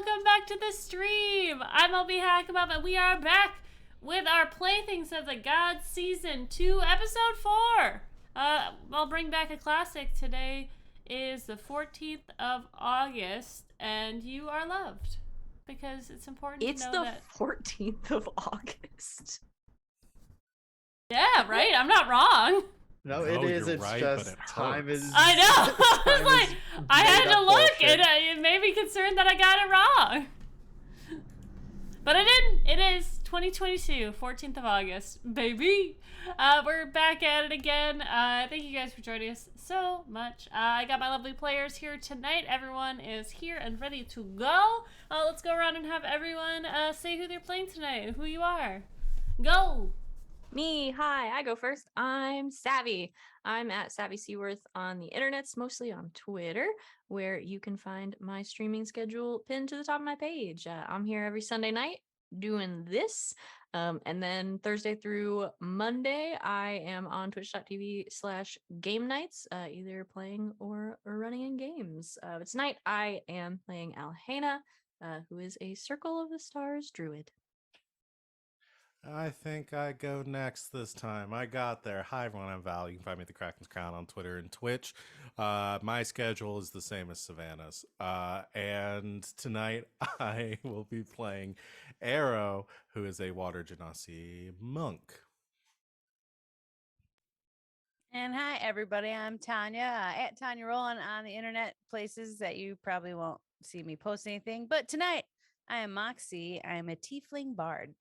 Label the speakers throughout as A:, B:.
A: welcome back to the stream. I'm LB Hackabub, and we are back with our Playthings of the Gods Season 2, Episode 4. I'll bring back a classic. Today is the 14th of August, and you are loved. Because it's important to know that...
B: It's the 14th of August.
A: Yeah, right? I'm not wrong.
C: No, it is. It's
D: right,
C: just
D: but it
C: time
D: hurts.
C: is.
A: I know. I was like, I had to look,
C: bullshit.
A: and it made me concerned that I got it wrong. But I didn't. It is 2022, 14th of August, baby. We're back at it again. Thank you guys for joining us so much. I got my lovely players here tonight. Everyone is here and ready to go. Let's go around and have everyone say who they're playing tonight and who you are. Go.
B: Me, hi, I go first. I'm Savvy. I'm at Savvy Seaworth on the internets, mostly on Twitter, where you can find my streaming schedule pinned to the top of my page. I'm here every Sunday night doing this. And then Thursday through Monday, I am on twitch.tv/game nights, either playing or running in games. Tonight, I am playing Alhena, who is a Circle of the Stars druid.
D: I think I go next this time. I got there. Hi, everyone. I'm Val. You can find me at the Kraken's Crown on Twitter and Twitch. My schedule is the same as Savannah's. And tonight I will be playing Arrow, who is a Water Genasi monk.
E: And hi, everybody. I'm Tanya, at Tanya Rowland on the internet places that you probably won't see me post anything. But tonight, I am Moxie. I am a tiefling bard.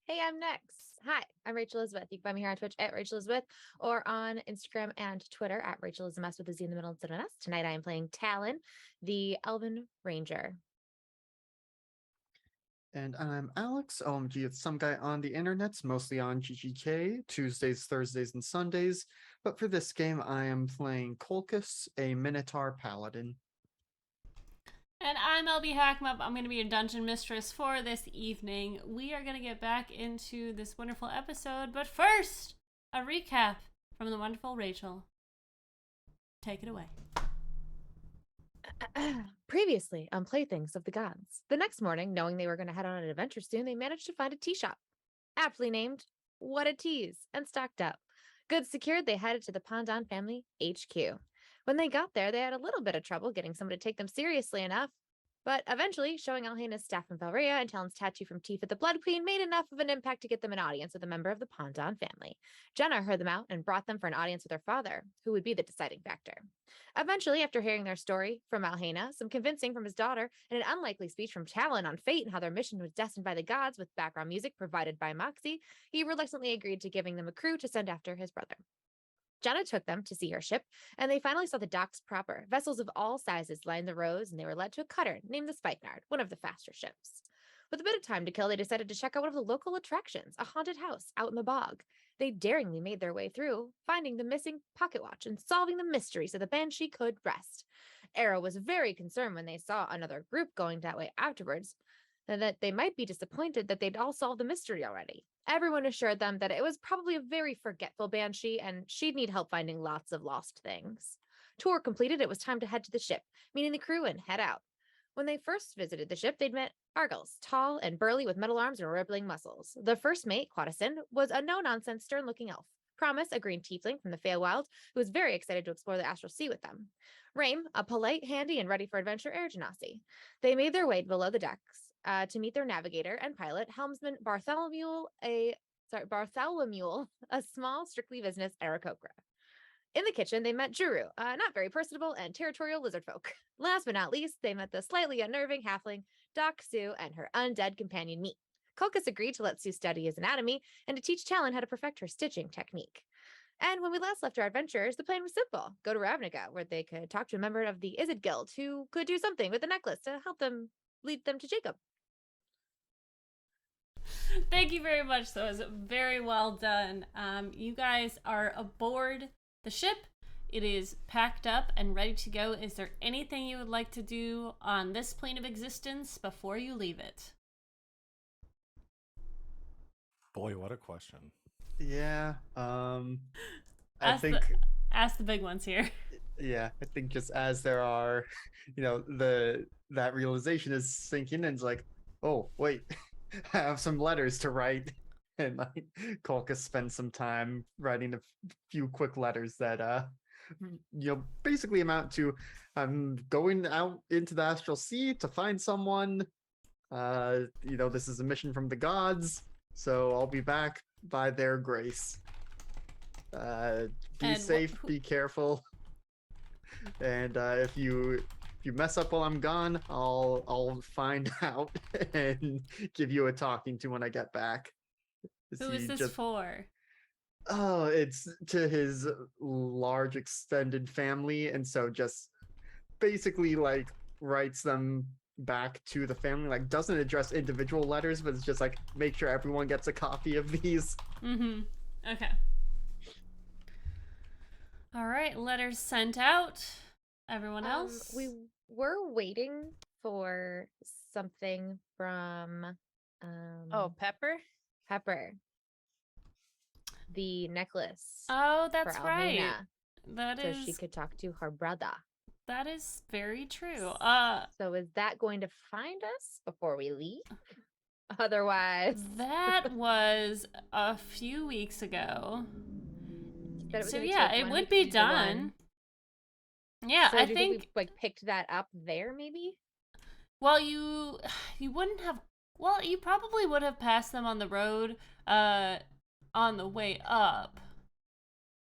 F: Hey, I'm next. Hi, I'm Rachel Elizabeth. You can find me here on Twitch at Rachel Elizabeth or on Instagram and Twitter at Rachel Elizabeth with a Z in the middle instead of an S. Tonight I am playing Talon, the Elven Ranger.
C: And I'm Alex. OMG, it's some guy on the internets, mostly on GGK, Tuesdays, Thursdays, and Sundays. But for this game, I am playing Kolkus, a Minotaur Paladin.
A: And I'm LB Hackmup. I'm going to be your dungeon mistress for this evening. We are going to get back into this wonderful episode, but first, a recap from the wonderful Rachel. Take it away.
F: Previously on Playthings of the Gods. The next morning, knowing they were going to head on an adventure soon, they managed to find a tea shop. Aptly named, What a Tease, and stocked up. Goods secured, they headed to the Pondon family HQ. When they got there, they had a little bit of trouble getting someone to take them seriously enough. But eventually, showing Alhena's staff from Valria and Talon's tattoo from Tifa the Blood Queen made enough of an impact to get them an audience with a member of the Pondon family. Jenna heard them out and brought them for an audience with her father, who would be the deciding factor. Eventually, after hearing their story from Alhena, some convincing from his daughter, and an unlikely speech from Talon on fate and how their mission was destined by the gods with background music provided by Moxie, he reluctantly agreed to giving them a crew to send after his brother. Jenna took them to see her ship, and they finally saw the docks proper. Vessels of all sizes lined the rows, and they were led to a cutter named the Spikenard, one of the faster ships. With a bit of time to kill, they decided to check out one of the local attractions, a haunted house out in the bog. They daringly made their way through, finding the missing pocket watch and solving the mystery so the Banshee could rest. Arrow was very concerned when they saw another group going that way afterwards, and that they might be disappointed that they'd all solved the mystery already. Everyone assured them that it was probably a very forgetful Banshee and she'd need help finding lots of lost things. Tour completed, it was time to head to the ship, meeting the crew and head out. When they first visited the ship, they'd met Argos, tall and burly with metal arms and rippling muscles. The first mate, Quadison, was a no-nonsense, stern-looking elf. Promise, a green tiefling from the Feywild, who was very excited to explore the Astral Sea with them. Rame, a polite, handy, and ready for adventure air genasi. They made their way below the decks to meet their navigator and pilot, helmsman Bartholomew, a small, strictly business Aarakocra. In the kitchen, they met Juru, not very personable and territorial lizard folk. Last but not least, they met the slightly unnerving halfling, Doc Sue, and her undead companion, Meat. Kolkus agreed to let Sue study his anatomy and to teach Talon how to perfect her stitching technique. And when we last left our adventurers, the plan was simple. Go to Ravnica, where they could talk to a member of the Izzard Guild who could do something with the necklace to help them lead them to Jacob.
A: Thank you very much. That was very well done. You guys are aboard the ship. It is packed up and ready to go. Is there anything you would like to do on this plane of existence before you leave it?
D: Boy, what a question.
C: Yeah, I
A: Ask
C: think
A: ask the big ones here.
C: Yeah, I think just as there are, that realization is sinking in, it's like, oh wait, I have some letters to write, and like Kolka spends some time writing a few quick letters that basically amount to, I'm going out into the astral sea to find someone. This is a mission from the gods, so I'll be back by their grace. Be
A: And
C: safe, be careful. And if you mess up while I'm gone, I'll find out and give you a talking to when I get back.
A: Who is this for?
C: Oh, it's to his large extended family, and so just basically like writes them back to the family, like doesn't address individual letters, but it's just like make sure everyone gets a copy of these.
A: Mm-hmm. Okay. All right, letters sent out. Everyone else?
F: We were waiting for something from
E: Pepper?
F: Pepper. The necklace.
A: Oh, that's
F: for
A: right.
F: Almina, so she could talk to her brother.
A: That is very true.
F: So is that going to find us before we leave? Otherwise,
A: that was a few weeks ago. So yeah, it would be done. Yeah,
F: so
A: I
F: think we, like picked that up there, maybe.
A: Well, you wouldn't have. Well, you probably would have passed them on the road, on the way up,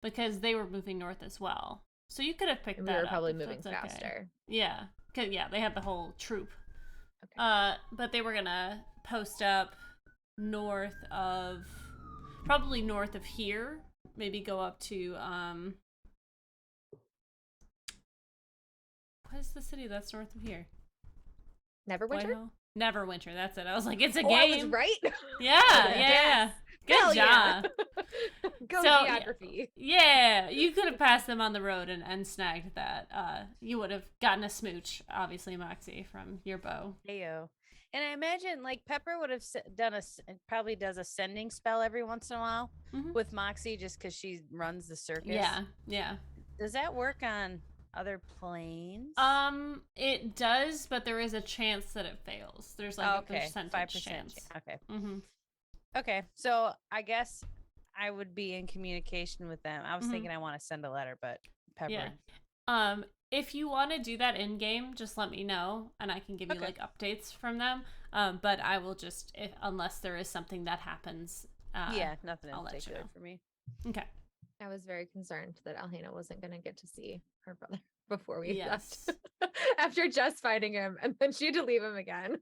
A: because they were moving north as well. So you could have picked that up.
F: We were probably moving faster.
A: Okay. Yeah, cause they had the whole troop. Okay. But they were gonna post up probably north of here. Maybe go up to what is the city that's north of here?
F: Neverwinter?
A: Neverwinter, that's it. I was like, it's a game.
F: I was right?
A: Yeah, yeah. Good job.
F: Yeah. Go geography.
A: Yeah, you could have passed them on the road and snagged that. You would have gotten a smooch, obviously, Moxie, from your bow.
E: Heyo. And I imagine like Pepper would have probably does a sending spell every once in a while with Moxie just because she runs the circus.
A: Yeah, yeah.
E: Does that work on other planes?
A: It does, but there is a chance that it fails. There's like a percentage
E: 5%
A: chance.
E: Okay. Okay, so I guess I would be in communication with them. I was thinking I want to send a letter, but Pepper.
A: Yeah. If you want to do that in game, just let me know, and I can give you like updates from them. But I will just, unless there is something that happens.
E: Nothing in particular for me.
A: Okay.
F: I was very concerned that Alhena wasn't going to get to see her brother before we left. After just finding him, and then she had to leave him again.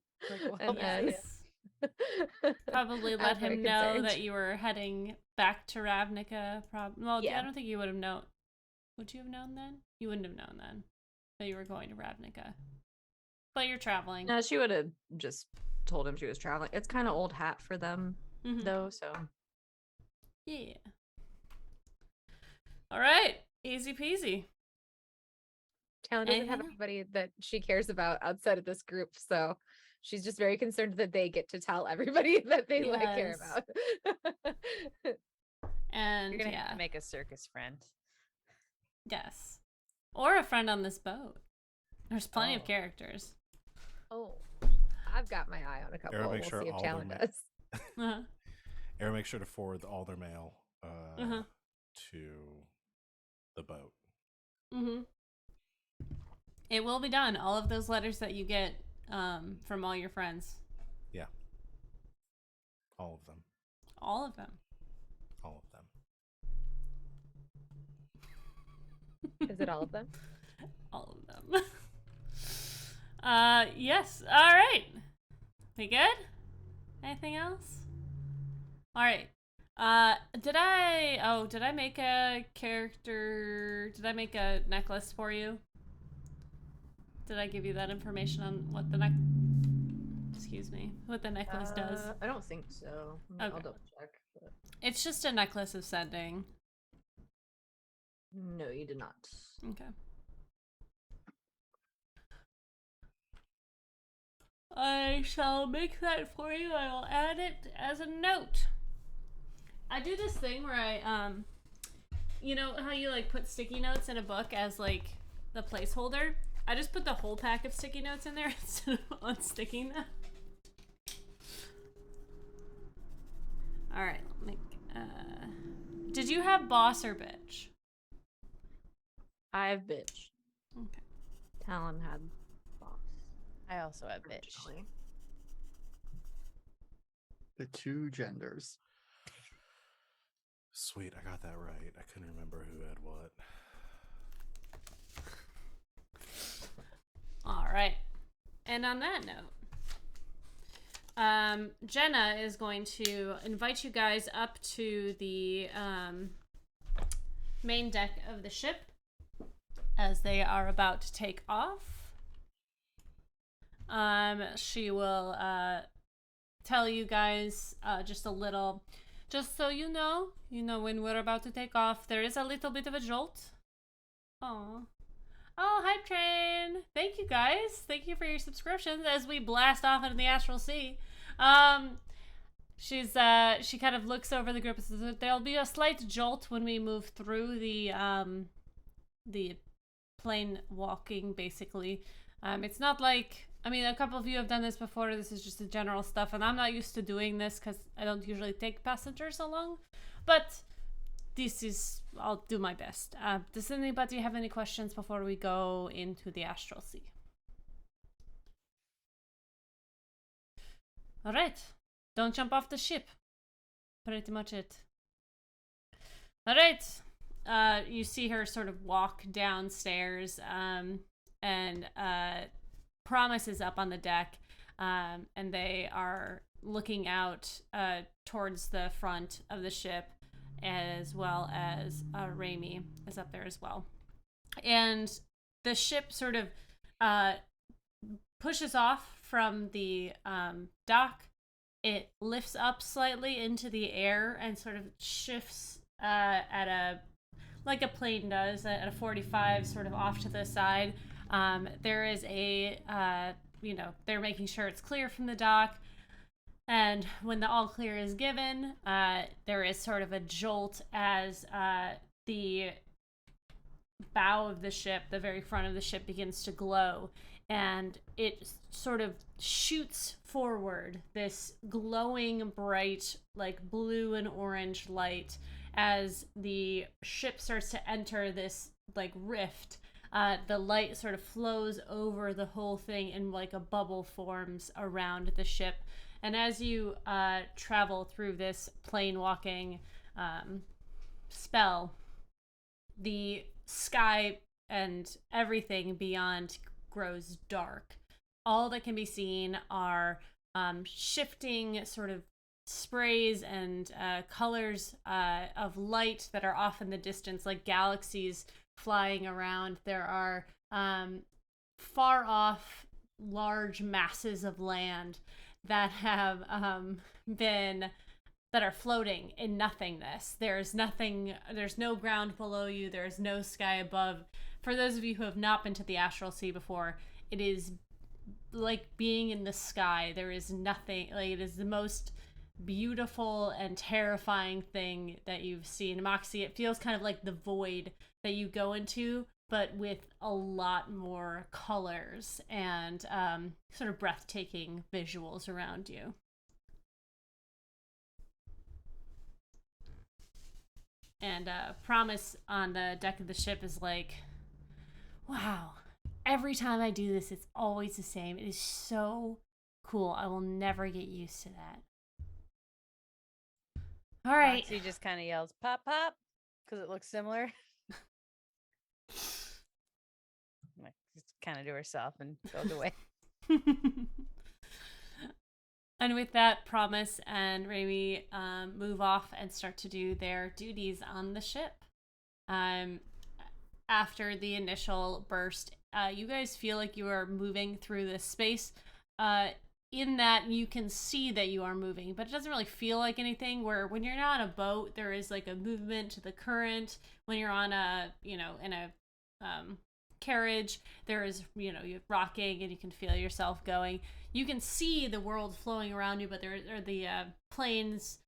A: Probably let him know that you were heading back to Ravnica. I don't think you would have known. Would you have known then? You wouldn't have known then that you were going to Ravnica. But you're traveling.
B: No, she would have just told him she was traveling. It's kind of old hat for them, though, so.
A: Yeah. All right. Easy peasy.
F: Talon doesn't have anybody that she cares about outside of this group, so she's just very concerned that they get to tell everybody that they care about.
E: And you're gonna have to make a circus friend.
A: Yes. Or a friend on this boat. There's plenty of characters.
F: Oh, I've got my eye on a couple. We'll see if Talon does.
D: Aaron, make sure to forward all their mail to the boat.
A: It will be done. All of those letters that you get from all your friends.
D: Yeah. All of them.
A: All of them.
D: All of them.
F: Is it all of them?
A: All of them. Yes. All right. We good? Anything else? All right. Did I make a character? Did I make a necklace for you? Did I give you that information on what the what the necklace does?
B: I don't think so. I'll double check. But...
A: It's just a necklace of sending.
B: No, you did not.
A: Okay. I shall make that for you. I will add it as a note. I do this thing where I, you know how you like put sticky notes in a book as like the placeholder, I just put the whole pack of sticky notes in there instead of unsticking them. All right. Did you have boss or bitch?
B: I have bitch.
A: Okay.
B: Talon had boss.
E: I also have bitch.
B: originally.
C: The two genders.
D: Sweet, I got that right. I couldn't remember who had what.
A: All right. And on that note, Jenna is going to invite you guys up to the main deck of the ship as they are about to take off. She will tell you guys just a little, just so you know when we're about to take off, there is a little bit of a jolt. Aww. Oh, Hype Train! Thank you guys. Thank you for your subscriptions as we blast off into the astral sea. She kind of looks over the group and says there'll be a slight jolt when we move through the plane walking, basically. It's not like, I mean, a couple of you have done this before. This is just the general stuff, and I'm not used to doing this because I don't usually take passengers along. But I'll do my best. Does anybody have any questions before we go into the astral sea? All right. Don't jump off the ship. Pretty much it. All right. You see her sort of walk downstairs, and Promise is up on the deck, and they are looking out towards the front of the ship, as well as Raimi is up there as well. And the ship sort of pushes off from the dock. It lifts up slightly into the air and sort of shifts like a plane does, at a 45, sort of off to the side. There is they're making sure it's clear from the dock. And when the all clear is given, there is sort of a jolt as the bow of the ship, the very front of the ship, begins to glow. And it sort of shoots forward, this glowing, bright, like blue and orange light, as the ship starts to enter this like rift. The light sort of flows over the whole thing, and like a bubble forms around the ship. And as you travel through this plane walking spell, the sky and everything beyond grows dark. All that can be seen are shifting sort of sprays and colors of light that are off in the distance, like galaxies flying around. There are far off large masses of land that have that are floating in nothingness. There's no ground below you, there's no sky above. For those of you who have not been to the astral sea before, it is like being in the sky. There is nothing, like, it is the most beautiful and terrifying thing that you've seen. Moxie, it feels kind of like the void that you go into, but with a lot more colors and sort of breathtaking visuals around you. And Promise on the deck of the ship is like, wow, every time I do this, it's always the same. It is so cool. I will never get used to that. All right.
E: Moxie just kind of yells, "Pop, pop," because it looks similar. Just kind of to herself and goes away.
A: And with that, Promise and Raimi move off and start to do their duties on the ship. After the initial burst, you guys feel like you are moving through this space. In that you can see that you are moving, but it doesn't really feel like anything. Where when you're not on a boat, there is like a movement to the current. When you're on a, in a carriage, there is, you're rocking and you can feel yourself going. You can see the world flowing around you, but there are the planes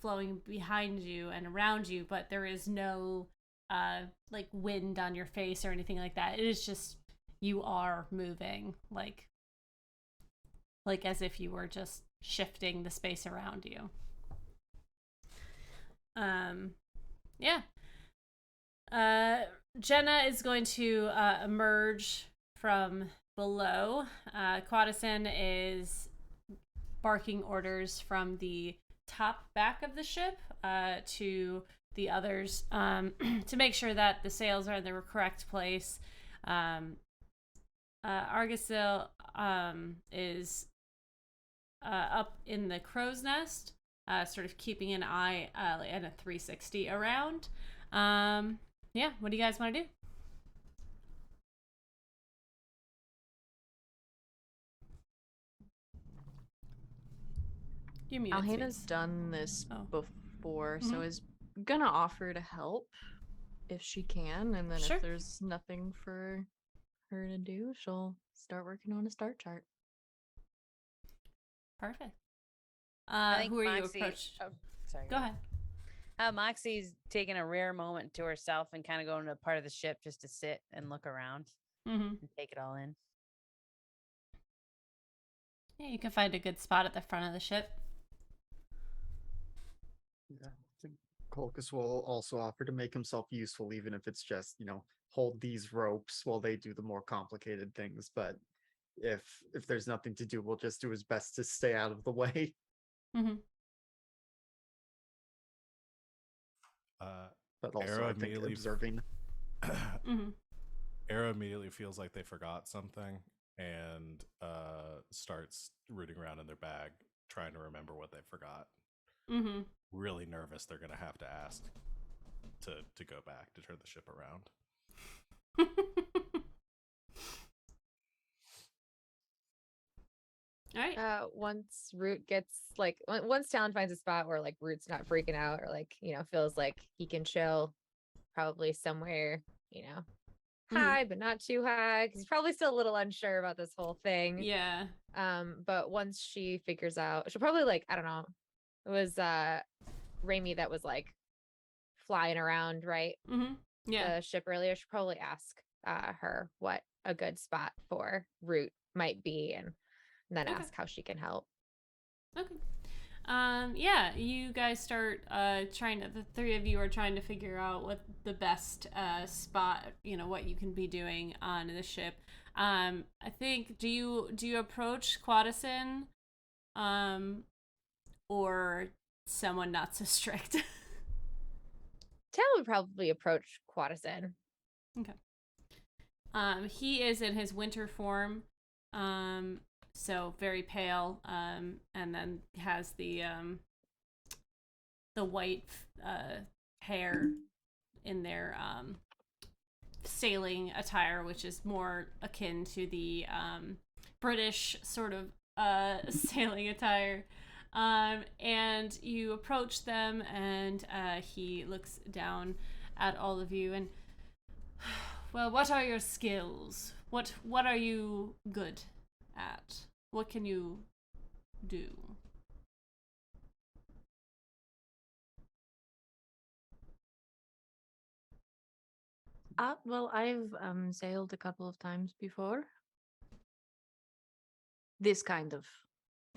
A: flowing behind you and around you, but there is no like wind on your face or anything like that. It is just you are moving, like as if you were just shifting the space around you. Yeah. Jenna is going to emerge from below. Quadison is barking orders from the top back of the ship to the others to make sure that the sails are in the correct place. Argasil is up in the crow's nest, sort of keeping an eye and a 360 around. Yeah, what do you guys want to do? You're muted,
B: Alhena's
A: Sphinx.
B: done this
A: Oh.
B: before, so is gonna offer to help if she can, and then
A: Sure.
B: if there's nothing for her to do, she'll start working on a star chart.
A: Perfect.
E: I think
A: Who are you
E: Moxie-
A: approached?
E: oh, sorry.
A: Go ahead.
E: Moxie's taking a rare moment to herself and kind of going to a part of the ship just to sit and look around
A: Mm-hmm.
E: and take it all in.
A: Yeah, you can find a good spot at the front of the ship.
C: Yeah, I think Colchis will also offer to make himself useful, even if it's just, hold these ropes while they do the more complicated things. But if there's nothing to do, we'll just do his best to stay out of the way.
A: Mm-hmm.
C: But also,
D: Arrow
C: I think
D: immediately
C: observing.
A: Mm-hmm.
D: Arrow immediately feels like they forgot something and starts rooting around in their bag, trying to remember what they forgot.
A: Mm-hmm.
D: Really nervous they're gonna have to ask to go back to turn the ship around.
A: All right.
F: Once Root gets once Talon finds a spot where like Root's not freaking out or like, feels like he can chill, probably somewhere, high but not too high, because he's probably still a little unsure about this whole thing.
A: Yeah.
F: But once she figures out, she'll probably I don't know. It was Raimi that was flying around, right?
A: Mm-hmm. Yeah.
F: The ship earlier. She'll probably ask her what a good spot for Root might be, and then
A: Okay.
F: ask how she can help.
A: Okay. Yeah, you guys start the three of you are trying to figure out what the best spot, what you can be doing on the ship. I think do you approach Quadison or someone not so strict?
F: Talon would probably approach Quadison.
A: Okay. He is in his winter form. So very pale, and then has the white hair in their sailing attire, which is more akin to the British sort of sailing attire. And you approach them, and he looks down at all of you and, well, what are your skills? What are you good at? What can you do?
B: Well, I've sailed a couple of times before. This kind of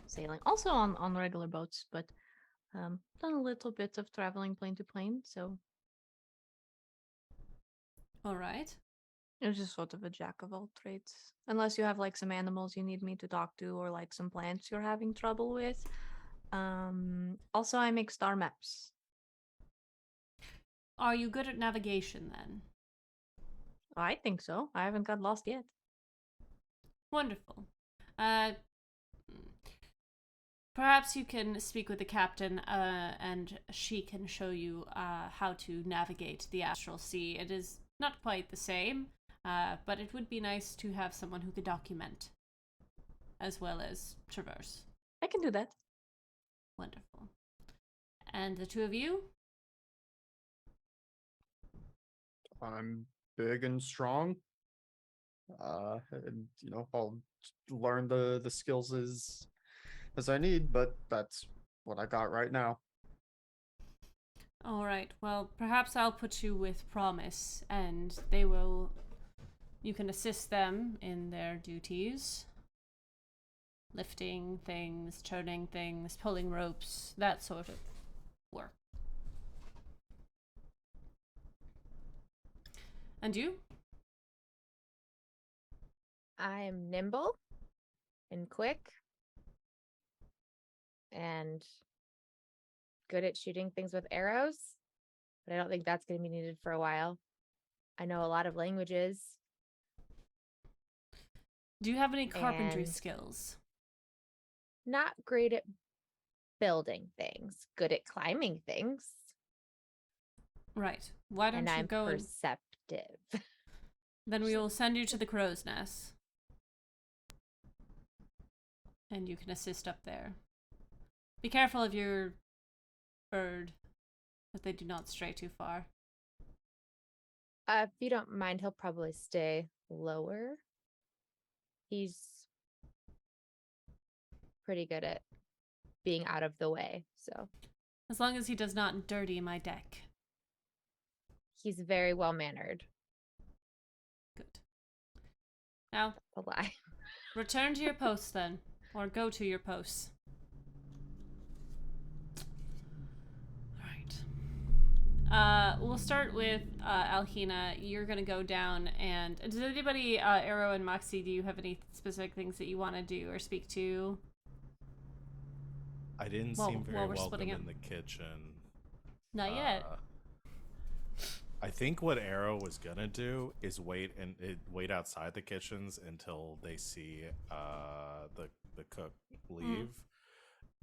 B: sailing, also on regular boats, but done a little bit of traveling plane to plane, so
A: All right.
B: it was just sort of a jack of all trades. Unless you have some animals you need me to talk to, or some plants you're having trouble with. Also, I make star maps.
A: Are you good at navigation then?
B: I think so. I haven't got lost yet.
A: Wonderful. Perhaps you can speak with the captain, and she can show you how to navigate the astral sea. It is not quite the same, but it would be nice to have someone who could document as well as traverse.
B: I can do that.
A: Wonderful. And the two of you?
C: I'm big and strong. And I'll learn the skills as I need, but that's what I got right now.
A: All right. Well, perhaps I'll put you with Promise, and they will. You can assist them in their duties. Lifting things, turning things, pulling ropes, that sort of work. And you?
F: I'm nimble and quick and good at shooting things with arrows, but I don't think that's going to be needed for a while. I know a lot of languages.
A: Do you have any carpentry
F: And-
A: skills?
F: Not great at building things, good at climbing things,
A: Right. Why don't
F: and
A: you
F: I'm
A: go?
F: perceptive.
A: Then we will send you to the crow's nest. And you can assist up there. Be careful of your bird, that they do not stray too far.
F: If you don't mind, he'll probably stay lower. He's pretty good at being out of the way, so
A: As long as he does not dirty my deck.
F: he's very well mannered.
A: Good. Now,
F: A lie.
A: return to your posts then. Or go to your posts. Alright. We'll start with Alhina. You're gonna go down and does anybody, Arrow and Moxie, do you have any specific things that you want to do or speak to?
D: I didn't
A: Well,
D: seem very
A: while we're
D: welcome
A: splitting up.
D: in the kitchen.
A: Not yet.
D: I think what Arrow was gonna do is wait wait outside the kitchens until they see the cook leave,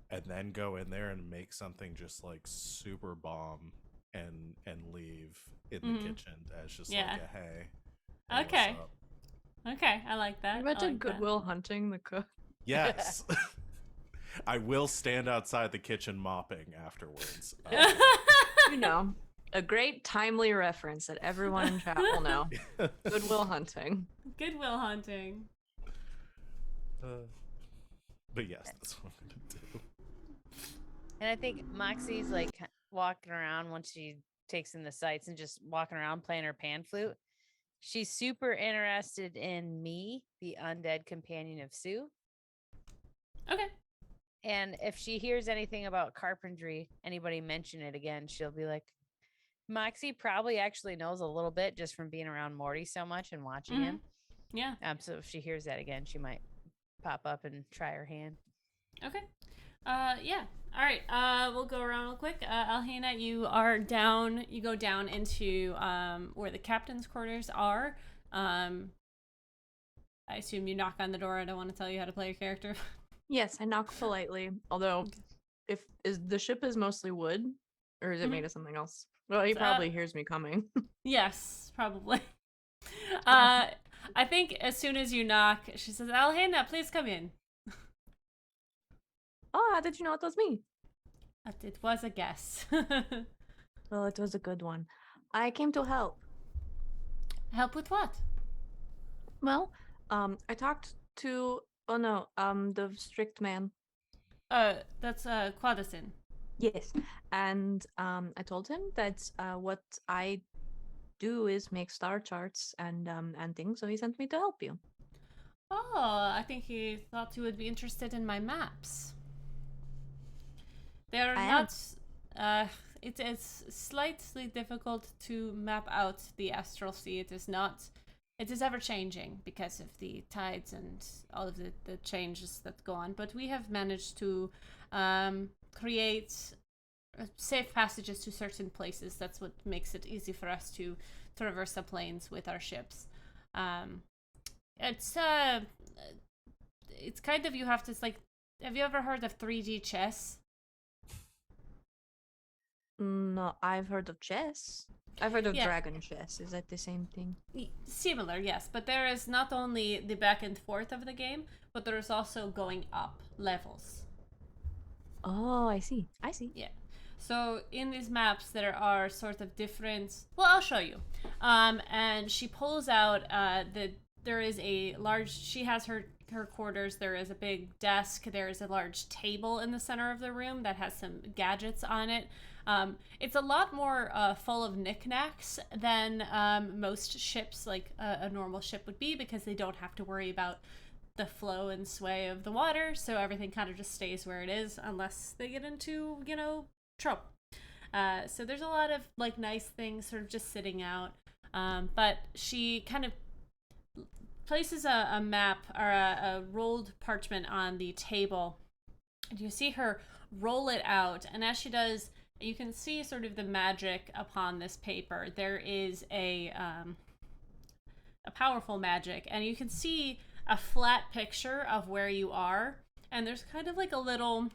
D: and then go in there and make something just like super bomb and leave in the kitchen as just
A: Yeah.
D: like a hey. what's
A: Okay.
D: up?
A: Okay, I like that.
B: You mentioned
A: I like that.
B: Goodwill Hunting the cook.
D: Yes. I will stand outside the kitchen mopping afterwards.
B: You know, a great timely reference that everyone in chat will know. Goodwill Hunting.
A: Goodwill Hunting.
D: But yes, that's what I'm gonna do.
E: And I think Moxie's like walking around once she takes in the sights and just walking around playing her pan flute. She's super interested in me, the undead companion of Sue.
A: Okay.
E: And if she hears anything about carpentry, anybody mention it again, she'll be like, Moxie probably actually knows a little bit just from being around Morty so much and watching him.
A: Yeah.
E: So if she hears that again, she might pop up and try her hand.
A: Okay. Yeah. All right. We'll go around real quick. Alhina, you are down. You go down into where the captain's quarters are. I assume you knock on the door. I don't want to tell you how to play your character.
B: Yes, I knock politely. Although, if the ship is mostly wood, or is it made of something else? Well, he probably hears me coming.
A: Yes, probably. I think as soon as you knock, she says, "Alhina, please come in."
B: Oh, how did you know it was me?
A: It was a guess.
B: Well, it was a good one. I came to help.
A: Help with what?
B: Well, I talked to the strict man.
A: That's Quadison.
B: Yes, and I told him that what I do is make star charts and things. So he sent me to help you.
A: Oh, I think he thought you would be interested in my maps. They are
B: I
A: not. It's slightly difficult to map out the astral sea. It is not. It is ever changing because of the tides and all of the changes that go on. But we have managed to create safe passages to certain places. That's what makes it easy for us to traverse the plains with our ships. It's kind of, you have to, it's like, have you ever heard of 3D chess?
B: No, I've heard of chess. I've heard of
A: Yeah.
B: dragon chess. Is that the same thing?
A: Similar, yes, but there is not only the back and forth of the game, but there is also going up levels.
B: Oh, I see. I see.
A: Yeah. So in these maps, there are sort of different. Well, I'll show you. And she pulls out there is a large. She has her her quarters, there is a big desk. There is a large table in the center of the room that has some gadgets on it. It's a lot more full of knickknacks than most ships, like a normal ship would be, because they don't have to worry about the flow and sway of the water, so everything kind of just stays where it is unless they get into, trouble. So there's a lot of like nice things sort of just sitting out. But she kind of places a map or a rolled parchment on the table. And you see her roll it out, and as she does, you can see sort of the magic upon this paper. There is a powerful magic, and you can see a flat picture of where you are, and there's kind of like a little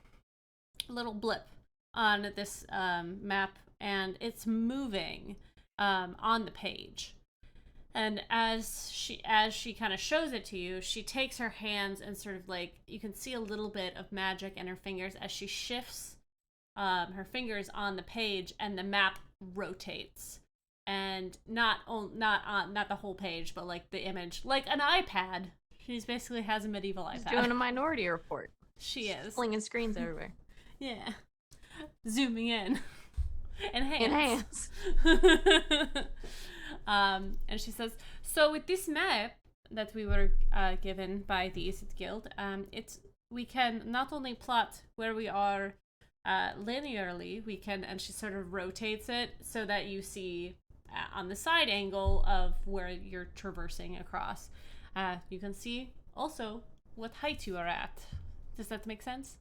A: blip on this map, and it's moving on the page. And as she kind of shows it to you, she takes her hands and sort of like, you can see a little bit of magic in her fingers as she shifts her fingers on the page, and the map rotates. And not the whole page, but like the image, like an iPad. She basically has a medieval iPad.
B: She's doing a Minority Report.
A: She is.
B: Flinging screens everywhere.
A: Yeah. Zooming in. Enhance. And she says, so with this map that we were given by the Isid Guild, we can not only plot where we are linearly, we can, and she sort of rotates it so that you see on the side angle of where you're traversing across. You can see also what height you are at. Does that make sense?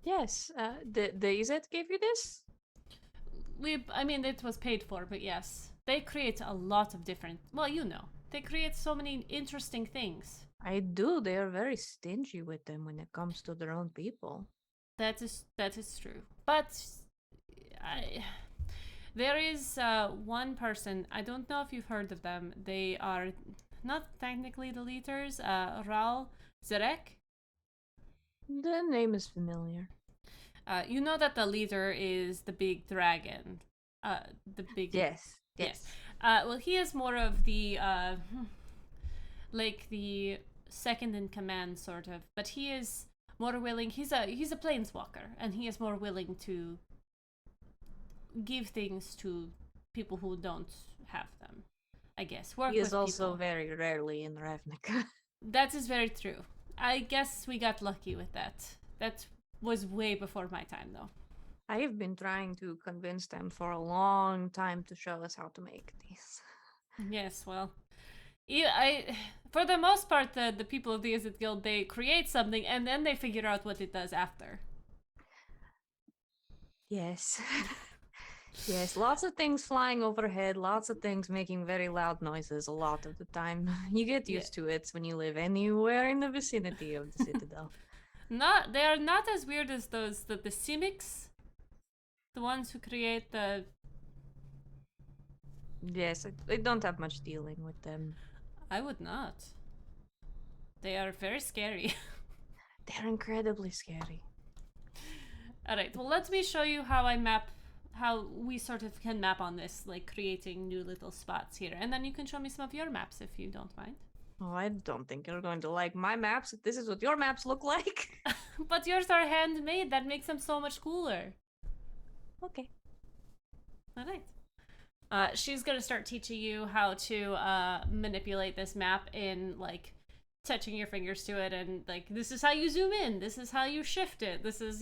B: Yes. The Isid gave you this?
A: It was paid for, but yes. They create a lot of different, they create so many interesting things.
B: I do. They are very stingy with them when it comes to their own people.
A: That is true. But there is one person, I don't know if you've heard of them. They are not technically the leaders, Ral Zarek.
B: The name is familiar.
A: You know that the leader is the big dragon.
B: Yes.
A: Well, he is more of the like the second in command, sort of. But he is more willing. He's a planeswalker, and he is more willing to give things to people who don't have them. I guess
B: He is also very rarely in Ravnica.
A: That is very true. I guess we got lucky with that. That was way before my time, though.
B: I have been trying to convince them for a long time to show us how to make these.
A: Yes, well, for the most part, the people of the Izzet Guild, they create something and then they figure out what it does after.
B: Yes. Yes, lots of things flying overhead, lots of things making very loud noises a lot of the time. You get used to it when you live anywhere in the vicinity of the Citadel.
A: They are not as weird as the Simics, the ones who create the...
B: Yes, I don't have much dealing with them.
A: I would not. They are very scary.
B: They're incredibly scary.
A: Alright, well, let me show you how we sort of can map on this, like creating new little spots here. And then you can show me some of your maps if you don't mind.
B: Oh, I don't think you're going to like my maps. This is what your maps look like.
A: But yours are handmade. That makes them so much cooler.
B: Okay.
A: Alright. She's gonna start teaching you how to manipulate this map in, like, touching your fingers to it, and, like, this is how you zoom in, this is how you shift it, this is,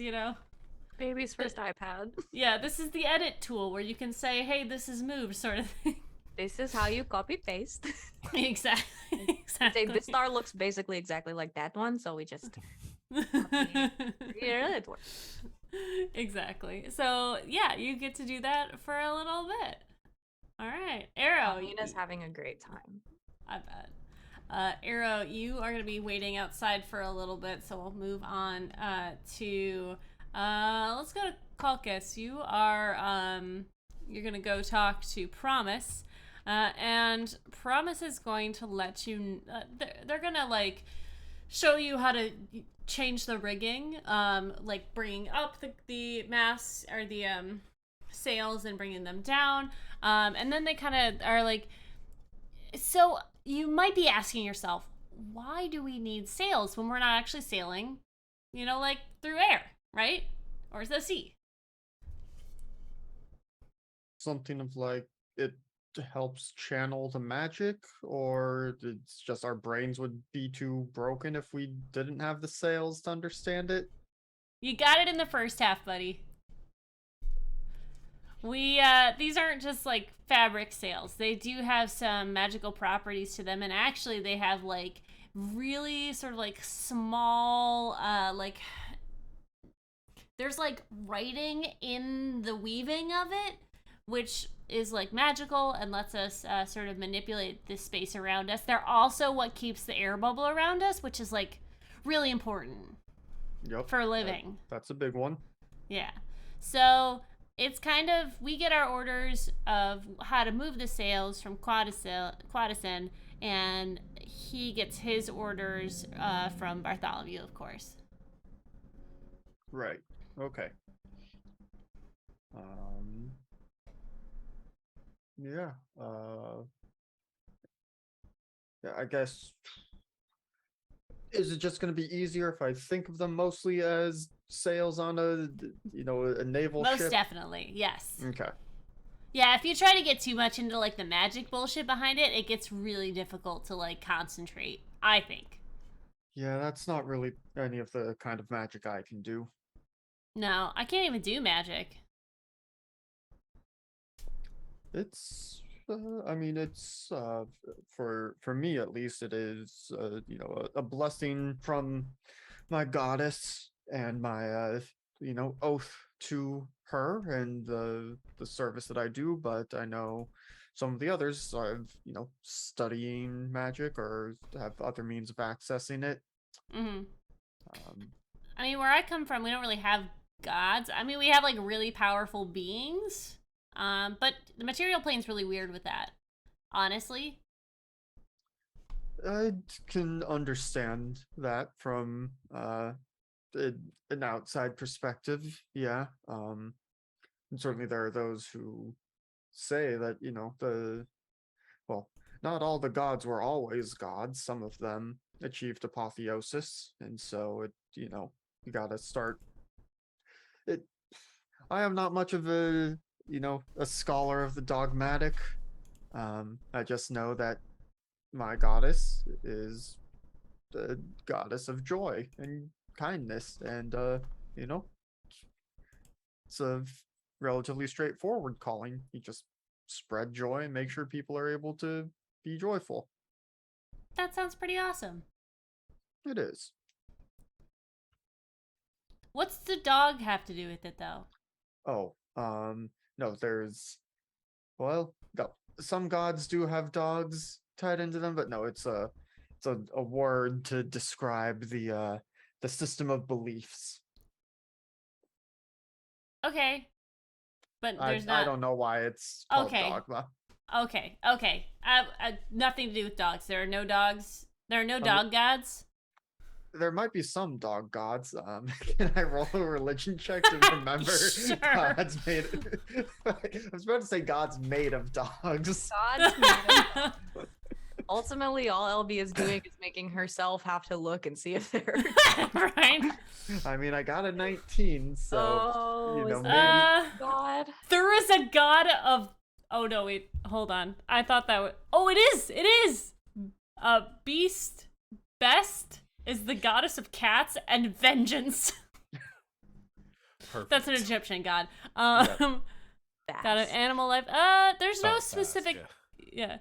B: Baby's first iPad.
A: Yeah, this is the edit tool where you can say, hey, this is moved, sort of thing.
B: This is how you copy-paste.
A: Exactly.
B: Say, this star looks basically exactly like that one, so we just... Yeah, it works.
A: Exactly. So, yeah, you get to do that for a little bit. All right, Arrow.
B: Nina's having a great time.
A: I bet. Arrow, you are going to be waiting outside for a little bit, so we'll move on to... let's go to Kalkus. You are... you're going to go talk to Promise, and Promise is going to let you... they're going to, like, show you how to change the rigging, like bringing up the masts, or the sails, and bringing them down. And then they kind of are like, so you might be asking yourself, why do we need sails when we're not actually sailing, like through air, right? Or the sea?
C: Something of like it helps channel the magic, or it's just our brains would be too broken if we didn't have the sails to understand it.
A: You got it in the first half, buddy. These aren't just like fabric sails. They do have some magical properties to them, and actually they have like really sort of like small, there's like writing in the weaving of it, which is like magical and lets us sort of manipulate the space around us. They're also what keeps the air bubble around us, which is like really important
C: Yep.
A: for living.
C: That's a big one.
A: Yeah. So it's kind of, we get our orders of how to move the sails from Quadison, and he gets his orders from Bartholomew, of course.
C: Right. Okay. Yeah. Yeah, I guess. Is it just going to be easier if I think of them mostly as sails on a naval
A: Most
C: ship?
A: definitely, yes.
C: Okay.
A: Yeah, if you try to get too much into like the magic bullshit behind it, it gets really difficult to like concentrate, I think.
C: Yeah, that's not really any of the kind of magic I can do.
A: No, I can't even do magic.
C: It's, I mean, it's for me at least, it is a blessing from my goddess and my oath to her and the service that I do. But I know some of the others are studying magic or have other means of accessing it.
A: Mm-hmm. I mean, where I come from, we don't really have gods. I mean, we have like really powerful beings. But the material plane's really weird with that, honestly.
C: I can understand that from an outside perspective, yeah. And certainly there are those who say that, not all the gods were always gods. Some of them achieved apotheosis, and so you gotta start. I am not much of a scholar of the dogmatic. I just know that my goddess is the goddess of joy and kindness, and it's a relatively straightforward calling. You just spread joy and make sure people are able to be joyful.
A: That sounds pretty awesome.
C: It is.
A: What's the dog have to do with it, though?
C: Oh, no, no, some gods do have dogs tied into them, but no, it's a word to describe the system of beliefs.
A: Okay. But there's
C: I
A: not...
C: don't know why it's called
A: Okay.
C: dogma.
A: Okay. Nothing to do with dogs. There are no dogs. There are no dog gods.
C: There might be some dog gods. Can I roll a religion check to remember
A: Sure.
C: gods made? I was about to say gods made of dogs.
B: God's made of- Ultimately, all LB is doing is making herself have to look and see if they're
A: Right?
C: I mean, I got a 19, so
B: is
C: maybe.
B: God.
A: There is a god of... Oh, no, wait. Hold on. I thought that was... Oh, it is! It is! Beast Best is the goddess of cats and vengeance.
D: Perfect.
A: That's an Egyptian god.
C: Yep.
A: God of animal life. There's no
D: Bast,
A: specific...
D: yeah.
A: Yeah.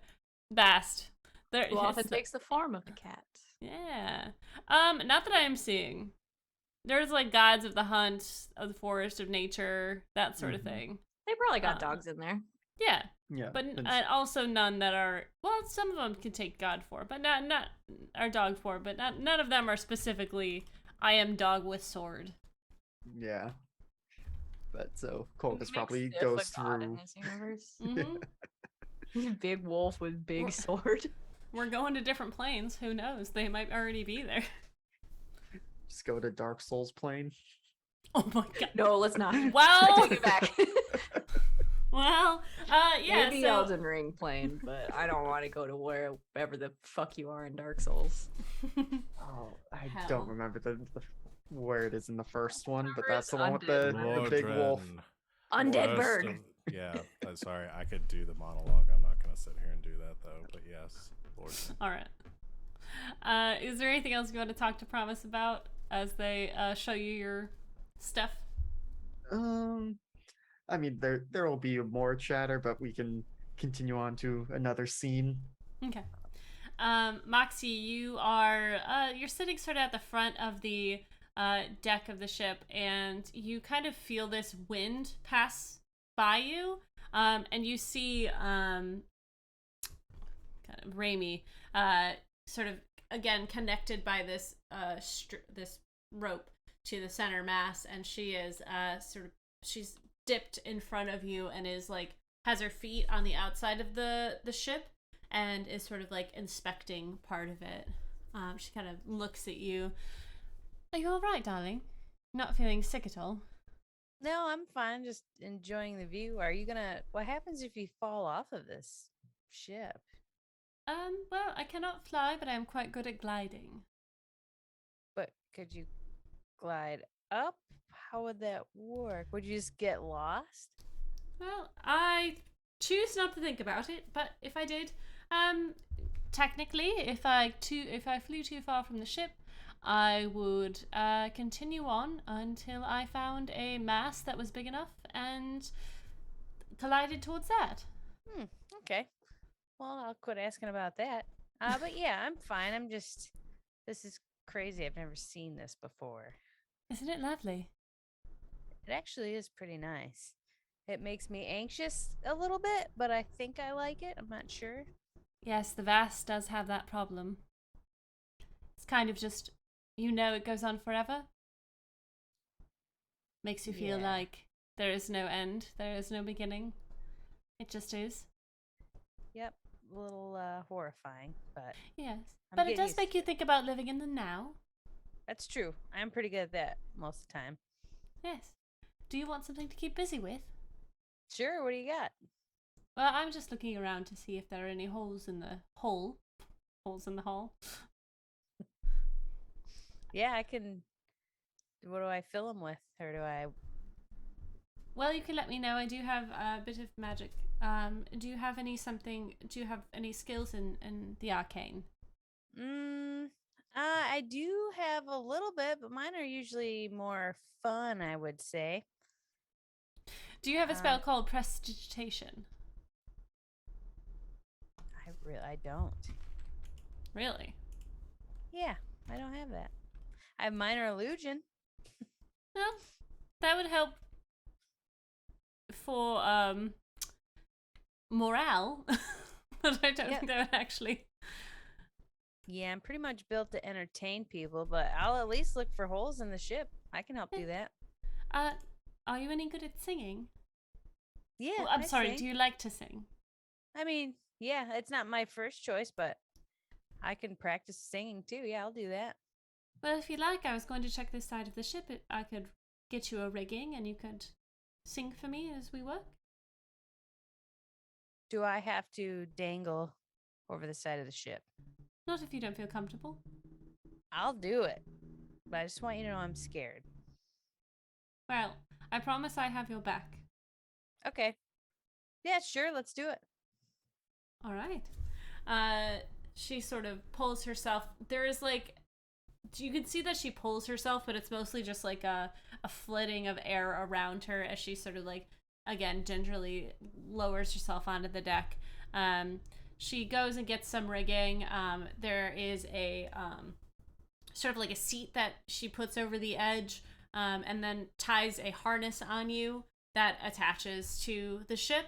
A: Bast. There,
B: Who often
A: it's-
B: takes the form of the cat.
A: Yeah. Not that I am seeing. There's like gods of the hunt, of the forest, of nature, that sort of thing.
B: They probably got
A: Uh,
B: dogs in there.
A: Yeah.
C: Yeah,
A: But
C: and
A: also none that are, well, some of them can take god for, but not are dog for, but none of them are specifically I am dog with sword.
C: yeah. But so Colgus
B: Makes
C: probably
B: Sif
C: goes
B: a god in
C: through.
B: this universe.
A: hmm
B: Big wolf with big sword.
A: We're going to different planes. Who knows? They might already be there.
C: Just go to Dark Souls plane.
A: Oh my god.
B: No, let's not.
A: Well,
B: Take it back.
A: Well, yeah.
B: Maybe
A: So
B: Elden Ring playing, but I don't want to go to wherever the fuck you are in Dark Souls.
C: Oh, I
A: Hell.
C: don't remember where it is in the first one, but
B: remember
C: that's
B: it's
C: the one with
B: Undead
C: the big wolf.
B: Undead
D: Most
B: bird.
D: Yeah, sorry, I could do the monologue. I'm not gonna sit here and do that though. But yes, Lord.
A: all right. Is there anything else you want to talk to Promise about as they show you your stuff?
C: I mean, there will be more chatter, but we can continue on to another scene.
A: Okay. Moxie, you're sitting sort of at the front of the deck of the ship, and you kind of feel this wind pass by you, and you see kind of Raimi, sort of again connected by this this rope to the center mass, and she is she's dipped in front of you and is like has her feet on the outside of the ship and is sort of like inspecting part of it. She kind of looks at you. Are you all right, darling? Not feeling sick at all?
E: No, I'm fine. Just enjoying the view. Are you gonna? What happens if you fall off of this ship?
A: Well, I cannot fly, but I am quite good at gliding.
E: But could you glide up? How would that work? Would you just get lost?
A: Well, I choose not to think about it, but if I did, technically, if I flew too far from the ship, I would continue on until I found a mass that was big enough and collided towards that.
E: Okay. Well, I'll quit asking about that. But yeah, I'm fine. This is crazy. I've never seen this before.
A: Isn't it lovely?
E: It actually is pretty nice. It makes me anxious a little bit, but I think I like it. I'm not sure.
A: Yes, the vast does have that problem. It's kind of just, it goes on forever. Makes you feel
E: Yeah.
A: like there is no end, there is no beginning. It just is.
E: Yep. A little horrifying, but
A: Yes.
E: I'm
A: But it
E: getting
A: does
E: used
A: make
E: to
A: you think about living in the now.
E: that's true. I'm pretty good at that most of the time.
A: Yes. Do you want something to keep busy with?
E: Sure, what do you got?
A: Well, I'm just looking around to see if there are any holes in the hole. Holes in the hall.
E: Yeah, I can. What do I fill them with? Or do I.
A: Well, you can let me know. I do have a bit of magic. Do you have any skills in the arcane?
E: I do have a little bit, but mine are usually more fun, I would say.
A: Do you have a spell called Prestidigitation?
E: I don't.
A: Really?
E: Yeah, I don't have that. I have minor illusion.
A: Well, that would help for morale, but I don't
E: Yep.
A: think that would actually.
E: Yeah, I'm pretty much built to entertain people, but I'll at least look for holes in the ship. I can help do that.
A: Are you any good at singing?
E: Yeah,
A: Well, I'm
E: I
A: sorry.
E: sing.
A: Do you like to sing?
E: I mean, yeah, it's not my first choice, but I can practice singing too. Yeah, I'll do that.
A: Well, if you like, I was going to check this side of the ship. I could get you a rigging, and you could sing for me as we work.
E: Do I have to dangle over the side of the ship?
A: Not if you don't feel comfortable.
E: I'll do it. But I just want you to know I'm scared.
A: Well, I promise I have your back.
E: Okay. Yeah, sure, let's do it.
A: All right. She sort of pulls herself. There is like, you can see that she pulls herself, but it's mostly just like a flitting of air around her as she sort of like, again, gingerly lowers herself onto the deck. She goes and gets some rigging. There is a sort of like a seat that she puts over the edge, and then ties a harness on you that attaches to the ship.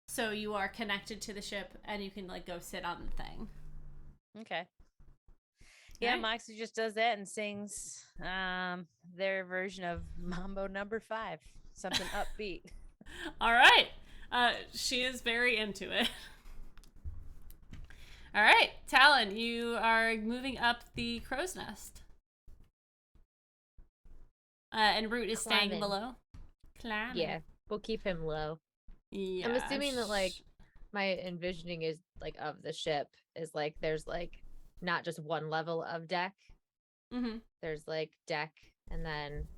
A: So you are connected to the ship, and you can like go sit on the thing.
E: Okay. Yeah,
A: Right.
E: Moxie just does that and sings their version of Mambo number 5. Something upbeat.
A: All right. She is very into it. All right, Talon, you are moving up the crow's nest. And Root is staying
F: Climbing.
A: below. Climbing.
F: Yeah, we'll keep him low.
A: Yeah.
F: I'm assuming that like my envisioning is like of the ship is like there's like not just one level of deck.
A: Mm-hmm.
F: There's like deck and then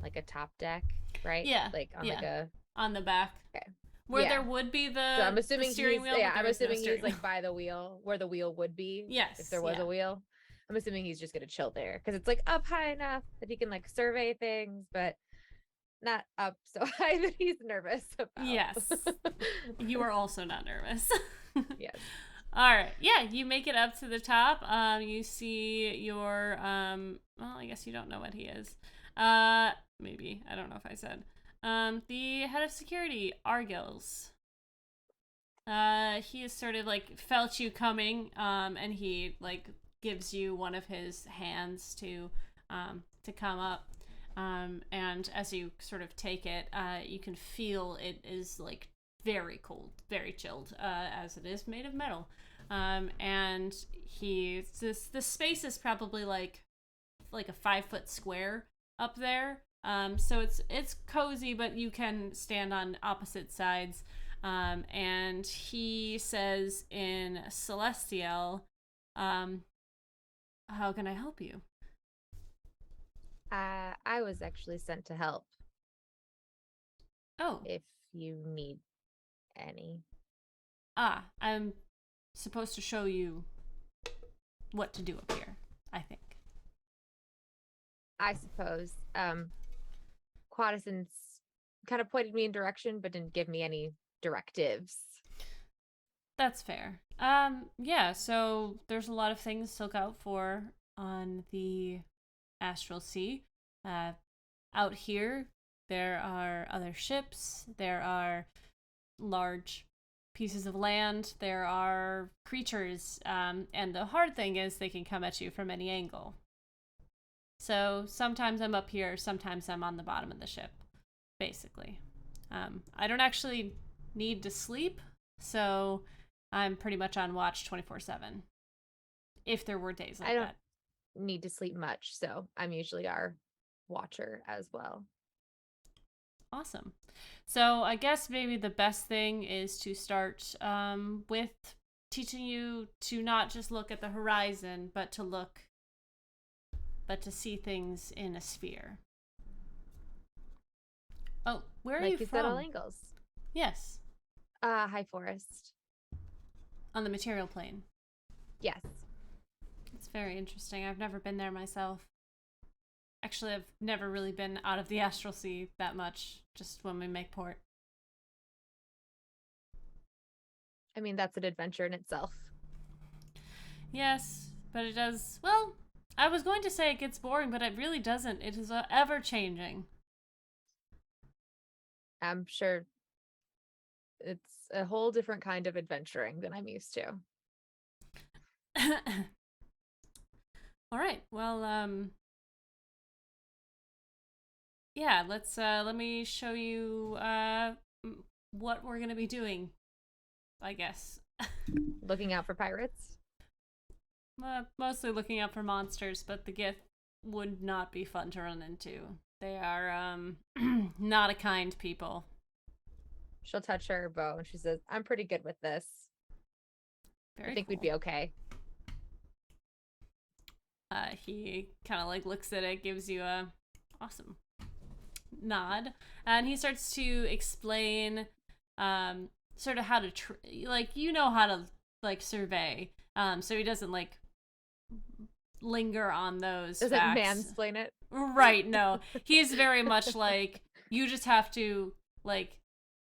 F: like a top deck, right?
A: Yeah.
F: Like on like
A: yeah.
F: a
A: On the back.
F: Okay.
A: Where
F: Yeah.
A: there would be the,
F: so I'm assuming
A: the steering
F: he's
A: wheel.
F: yeah,
A: but
F: I'm
A: there is no
F: assuming
A: steering
F: he's like
A: wheel.
F: by the wheel where the wheel would be.
A: Yes.
F: If there was
A: yeah.
F: a wheel. I'm assuming he's just gonna chill there because it's like up high enough that he can like survey things, but not up so high that he's nervous about.
A: Yes. You are also not nervous.
F: Yes.
A: All right. Yeah, you make it up to the top. You see your well, I guess you don't know what he is. Maybe. I don't know if I said. The head of security, Argils. He has sort of like felt you coming, and he like gives you one of his hands to come up. And as you sort of take it, you can feel it is like very cold, very chilled, as it is made of metal. And the space is probably like a 5-foot square up there. So it's cozy, but you can stand on opposite sides. And he says in Celestial, how can I help you?
F: I was actually sent to help
A: Oh,
F: if you need any.
A: I'm supposed to show you what to do up here, I think.
F: I suppose. Quaddison's kind of pointed me in direction, but didn't give me any directives.
A: That's fair. Yeah, so there's a lot of things to look out for on the Astral Sea. Out here, there are other ships, there are large pieces of land, there are creatures, and the hard thing is they can come at you from any angle. So sometimes I'm up here, sometimes I'm on the bottom of the ship, basically. I don't actually need to sleep, so I'm pretty much on watch 24/7. If there were days like
F: I don't
A: that.
F: need to sleep much, so I'm usually our watcher as well.
A: Awesome. So I guess maybe the best thing is to start with teaching you to not just look at the horizon, but to see things in a sphere. Oh, where are
F: Like
A: you
F: you
A: from?
F: said, all angles.
A: Yes,
F: High Forest.
A: on the material plane.
F: Yes.
A: It's very interesting. I've never been there myself. Actually, I've never really been out of the Astral Sea that much, just when we make port.
F: I mean, that's an adventure in itself.
A: Yes, but it does. Well, I was going to say it gets boring, but it really doesn't. It is ever changing.
F: I'm sure it's a whole different kind of adventuring than I'm used to.
A: All right. Well, yeah, let me show you what we're going to be doing, I guess.
F: Looking out for pirates.
A: Mostly looking out for monsters, but the Gith would not be fun to run into. They are not a kind people.
F: She'll touch her bow and she says, I'm pretty good with this.
A: Very
F: I think
A: cool.
F: we'd be okay.
A: He kind of like looks at it, gives you a awesome nod, and he starts to explain sort of how to how to like survey. So he doesn't like linger on those
F: Does it
A: facts.
F: mansplain it?
A: Right, no. He's very much like, you just have to like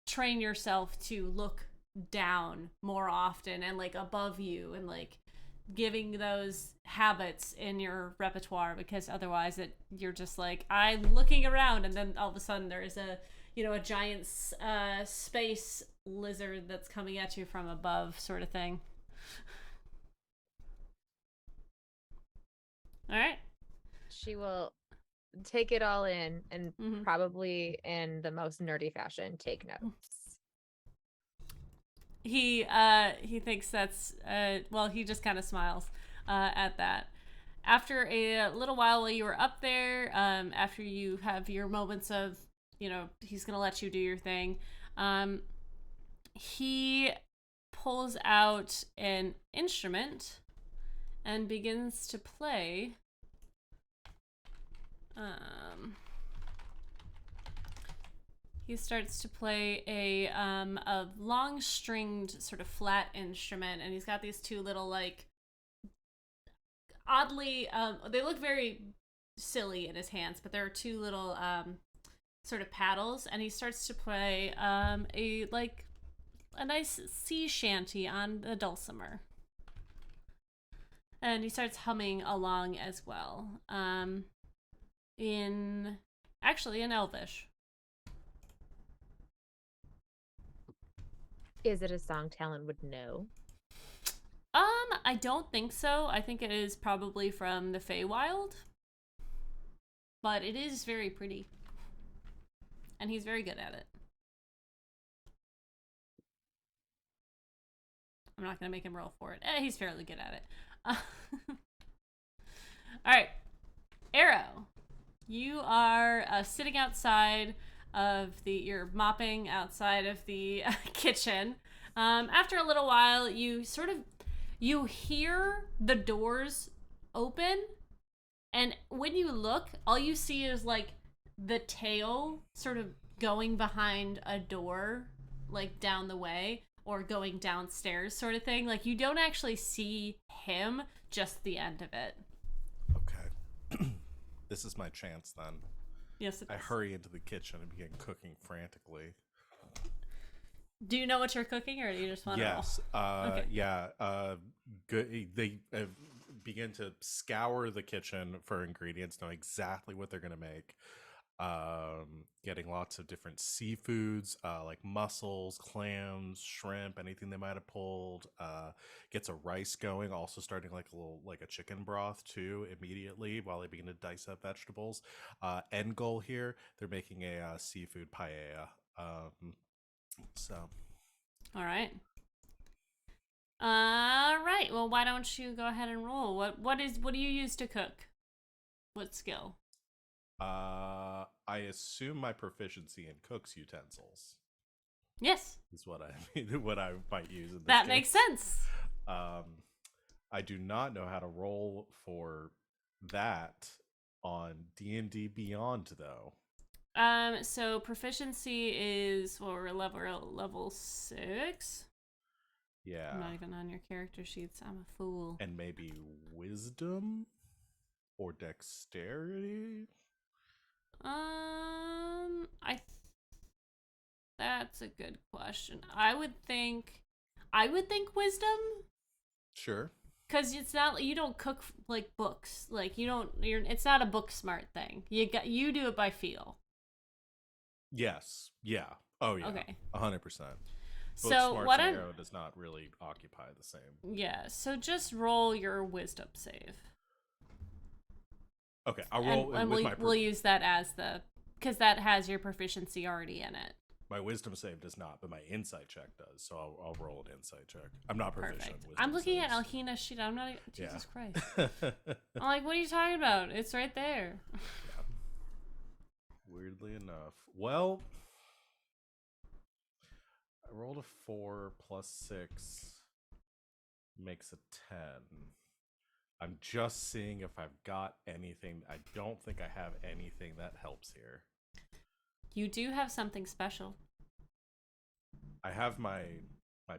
A: train yourself to look down more often and like above you, and like giving those habits in your repertoire, because otherwise you're just like, I'm looking around, and then all of a sudden there's a giant space lizard that's coming at you from above, sort of thing. All right.
F: She will take it all in and
A: Mhm.
F: probably in the most nerdy fashion take notes.
A: He thinks that's he just kind of smiles at that. After a little while you were up there, after you have your moments of, he's gonna let you do your thing, he pulls out an instrument and begins to play. He starts to play a long stringed sort of flat instrument, and he's got these two little like oddly they look very silly in his hands, but there are two little sort of paddles, and he starts to play a nice sea shanty on the dulcimer. And he starts humming along as well. In Elvish.
F: Is it a song Talon would know?
A: I don't think so. I think it is probably from the Feywild. But it is very pretty. And he's very good at it. I'm not going to make him roll for it. He's fairly good at it. Alright. Arrow. You are sitting outside of you're mopping outside of the kitchen. After a little while, you hear the doors open, and when you look, all you see is like the tail sort of going behind a door, like down the way, or going downstairs sort of thing. Like, you don't actually see him, just the end of it.
D: Okay. This is my chance then.
A: Yes, it is.
D: I hurry into the kitchen and begin cooking frantically.
A: Do you know what you're cooking, or do you just want to
D: Yes.
A: Okay.
D: Yeah. Good. They begin to scour the kitchen for ingredients, know exactly what they're going to make. Getting lots of different seafoods, like mussels, clams, shrimp, anything they might have pulled. Gets a rice going, also starting like a chicken broth too immediately while they begin to dice up vegetables. End goal here, they're making a seafood paella. So.
A: All right. All right. Well, why don't you go ahead and roll? What do you use to cook? What skill?
D: I assume my proficiency in cook's utensils.
A: Yes.
D: Is what I might use in this
A: That
D: case.
A: makes sense.
D: I do not know how to roll for that on D&D Beyond though.
A: So proficiency is we're level 6.
D: Yeah.
A: I'm not even on your character sheets. I'm a fool.
D: And maybe wisdom or dexterity?
A: That's a good question. I would think wisdom.
D: Sure.
A: Cause it's not, you don't cook like books. Like it's not a book smart thing. You do it by feel.
D: Yes. Yeah. Oh yeah.
A: Okay.
D: 100%.
A: So
D: Book
A: what
D: smarts and
A: I'm
D: arrow does not really occupy the same.
A: Yeah. So just roll your wisdom save.
D: Okay, I'll roll
A: and
D: with
A: we'll use that as because that has your proficiency already in it.
D: My wisdom save does not, but my insight check does. So I'll roll an insight check. I'm not proficient.
A: Perfect.
D: Wisdom
A: I'm looking
D: saves.
A: at Alhina's sheet. I'm not. Jesus Christ.
D: Yeah.
A: I'm like, what are you talking about? It's right there.
D: Yeah. Weirdly enough. Well, I rolled a 4 plus 6 makes a 10. I'm just seeing if I've got anything. I don't think I have anything that helps here.
A: You do have something special.
D: I have my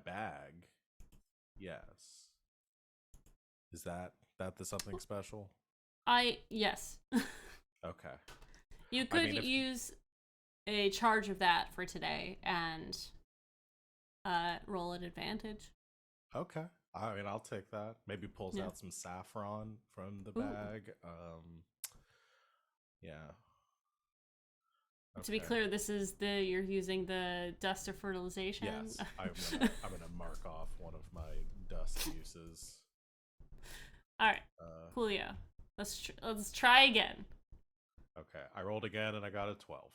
D: bag. Yes. Is that the something special?
A: Yes.
D: Okay.
A: You could use a charge of that for today and roll an advantage.
D: Okay. I mean, I'll take that. Maybe pulls
A: Yeah.
D: out some saffron from the
A: Ooh.
D: bag. Yeah.
A: To be
D: Okay.
A: clear, this is you're using the dust of fertilization.
D: Yes, I'm gonna mark off one of my dust uses.
A: All right, Coolio. Let's try again.
D: Okay, I rolled again and I got a 12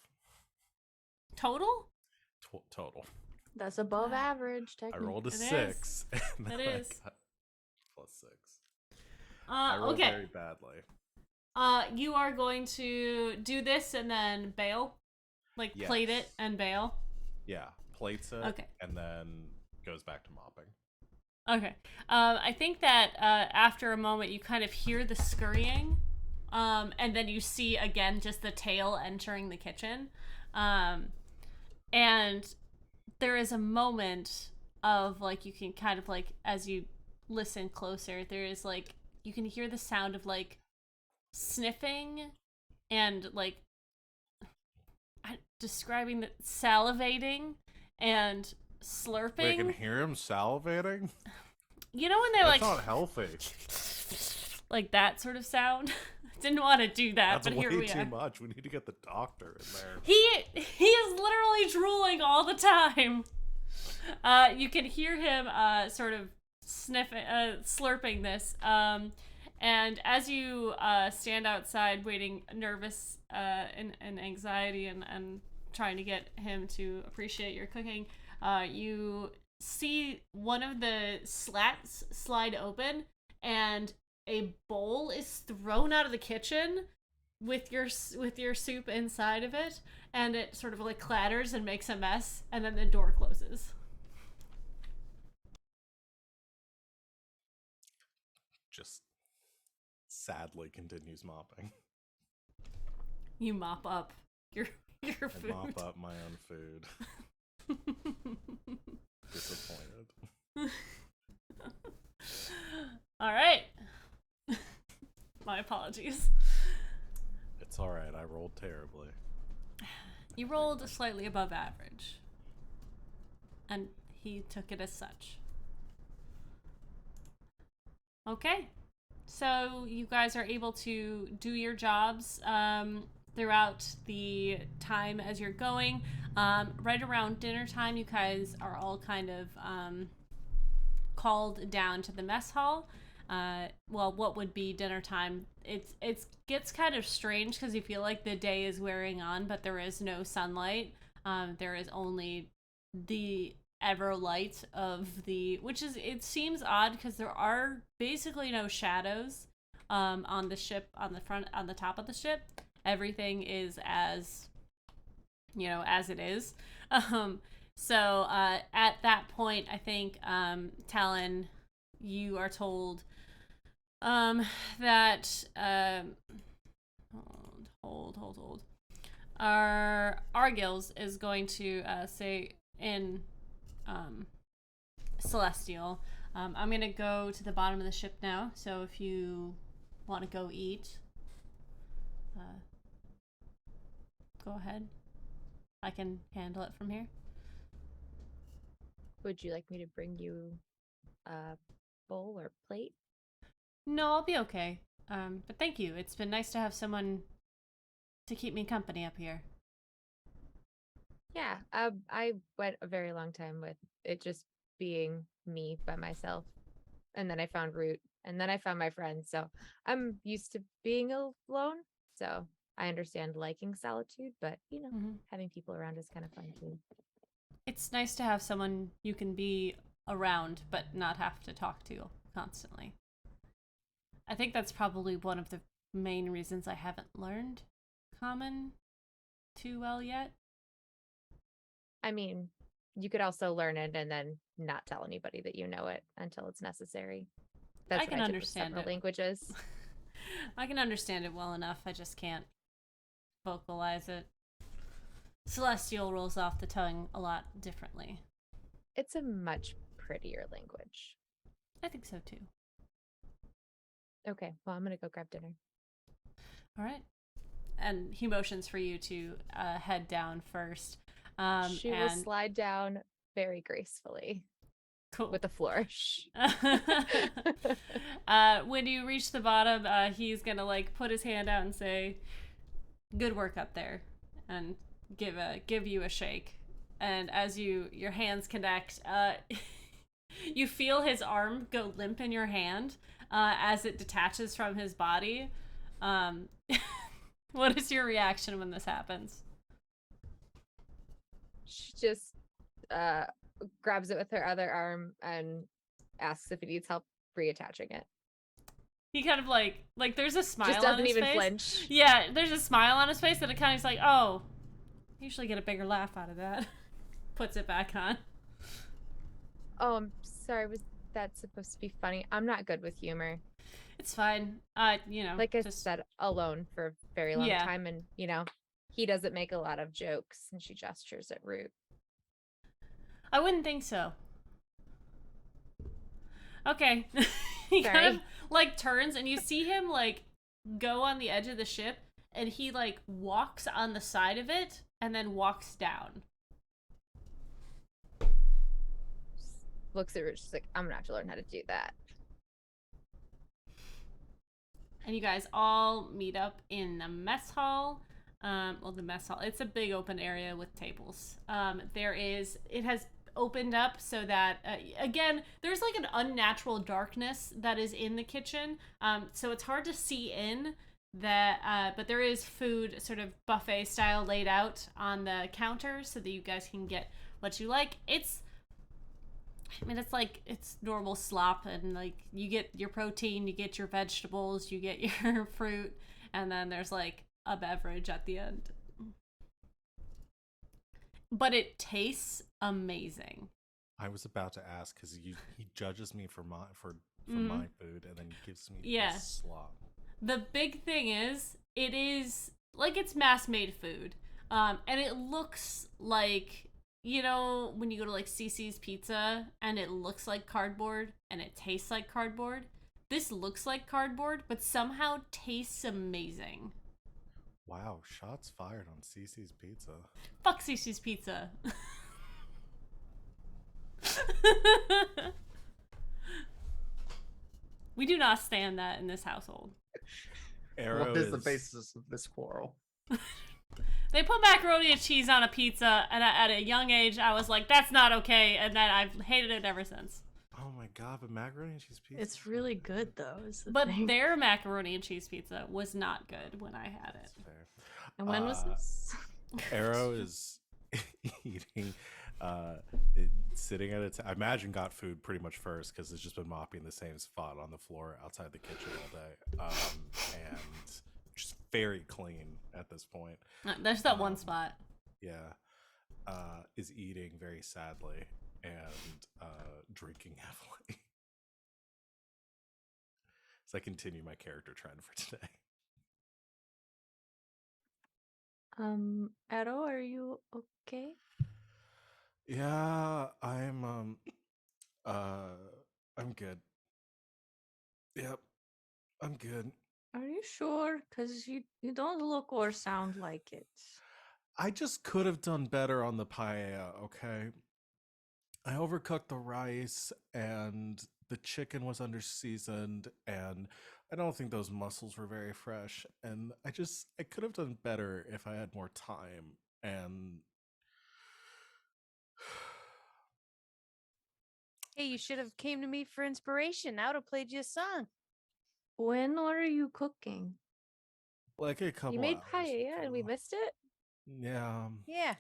A: Total?
D: total.
B: That's above
A: Wow.
B: average,
D: I
B: technically.
D: rolled a
A: It
D: 6. And then
A: It
D: I
A: is.
D: got plus 6. I rolled
A: Okay.
D: very badly.
A: You are going to do this and then bail, like
D: Yes.
A: plate it and bail.
D: Yeah, plates it,
A: Okay.
D: and then goes back to mopping.
A: Okay. I think that after a moment you kind of hear the scurrying, and then you see again just the tail entering the kitchen. And there is a moment of like you can kind of like as you listen closer, there is like you can hear the sound of like sniffing and like describing the salivating and slurping.
D: Wait, I can hear him salivating?
A: You know when they're
D: That's
A: like
D: not healthy.
A: like that sort of sound. Didn't want to do that,
D: That's
A: but
D: way
A: here we
D: too
A: are.
D: much. We need to get the doctor in there.
A: He is literally drooling all the time. You can hear him sort of sniffing, slurping this. And as you stand outside, waiting, nervous and anxiety, and trying to get him to appreciate your cooking, you see one of the slats slide open, and a bowl is thrown out of the kitchen with your soup inside of it, and it sort of like clatters and makes a mess, and then the door closes.
D: Just sadly continues mopping.
A: You mop up your
D: I
A: food.
D: mop up my own food. Disappointed.
A: All right. My apologies.
D: It's alright, I rolled terribly.
A: You rolled slightly above average, and he took it as such. Okay, so you guys are able to do your jobs throughout the time as you're going. Right around dinner time, you guys are all kind of called down to the mess hall. Well, what would be dinner time? It gets kind of strange because you feel like the day is wearing on, but there is no sunlight. There is only the ever light of the, which is, it seems odd because there are basically no shadows on the ship, on the top of the ship. Everything is as, as it is. So at that point, I think Talon, you are told that hold. Our Argils is going to say in Celestial. I'm gonna go to the bottom of the ship now. So if you want to go eat, go ahead. I can handle it from here.
F: Would you like me to bring you a bowl or plate?
A: No, I'll be okay. But thank you. It's been nice to have someone to keep me company up here.
F: Yeah, I went a very long time with it just being me by myself. And then I found Root, and then I found my friends. So I'm used to being alone. So I understand liking solitude, but having people around is kind of fun too.
A: It's nice to have someone you can be around, but not have to talk to constantly. I think that's probably one of the main reasons I haven't learned Common too well yet.
F: I mean, you could also learn it and then not tell anybody that you know it until it's necessary. That's
A: I can
F: what I did with
A: understand
F: several
A: it.
F: languages.
A: I can understand it well enough. I just can't vocalize it. Celestial rolls off the tongue a lot differently.
F: It's a much prettier language.
A: I think so too.
F: Okay, well, I'm gonna go grab dinner.
A: All right. And he motions for you to head down first.
F: She will slide down very gracefully.
A: Cool.
F: With a flourish.
A: When you reach the bottom, he's gonna put his hand out and say, "Good work up there," and give you a shake. And as your hands connect, you feel his arm go limp in your hand as it detaches from his body. What is your reaction when this happens?
F: She just grabs it with her other arm and asks if he needs help reattaching it.
A: He kind of like there's a smile
F: Just
A: on
F: doesn't
A: his
F: even
A: face.
F: flinch.
A: Yeah, there's a smile on his face, and it kind of is like, oh, I usually get a bigger laugh out of that. puts it back on.
F: Oh, I'm sorry. Was that supposed to be funny? I'm not good with humor.
A: It's fine. You know,
F: Like I
A: just
F: said, alone for a very long
A: Yeah.
F: time, and he doesn't make a lot of jokes, and she gestures at Root.
A: I wouldn't think so. Okay. He kind
F: Sorry.
A: of like turns and you see him like go on the edge of the ship and he like walks on the side of it and then walks down.
F: Just looks at Root, she's like, I'm gonna have to learn how to do that.
A: And you guys all meet up in the mess hall. Well, the mess hall, it's a big open area with tables. It has opened up so that, again, there's like an unnatural darkness that is in the kitchen. So it's hard to see in that, but there is food sort of buffet style laid out on the counter so that you guys can get what you like. It's normal slop, and like you get your protein, you get your vegetables, you get your fruit, and then there's like a beverage at the end. But it tastes amazing.
D: I was about to ask because he judges me for my
A: Mhm.
D: my food and then gives me
A: Yeah.
D: this slop.
A: The big thing is, it is like it's mass-made food, and it looks like, you know, when you go to like CC's Pizza and it looks like cardboard and it tastes like cardboard. This looks like cardboard, but somehow tastes amazing.
D: Wow, shots fired on Cece's Pizza.
A: Fuck CC's Pizza. We do not stand that in this household.
D: Arrow
C: What is the basis of this quarrel?
A: They put macaroni and cheese on a pizza, and at a young age, I was like, that's not okay, and then I've hated it ever since.
D: Oh my god, but macaroni and cheese pizza.
B: It's really good though. Is the
A: But
B: thing.
A: their macaroni and cheese pizza was not good when I had it.
D: That's fair.
B: And when was this?
D: Arrow is eating, sitting at I imagine got food pretty much first because it's just been mopping the same spot on the floor outside the kitchen all day, and just very clean at this point.
A: There's that one spot.
D: Yeah, is eating very sadly and drinking heavily. So I continue my character trend for today.
B: Arrow, are you okay?
D: Yeah, I'm good. Yep, I'm good.
B: Are you sure? Because you don't look or sound like it.
D: I just could have done better on the paella, okay? I overcooked the rice and the chicken was underseasoned and I don't think those mussels were very fresh and I could have done better if I had more time and
E: Hey, you should have came to me for inspiration. I would have played you a song.
B: When are you cooking?
D: like a couple
F: You made
D: hours
F: paella and we
D: ago.
F: missed it?
D: Yeah,
E: Yeah.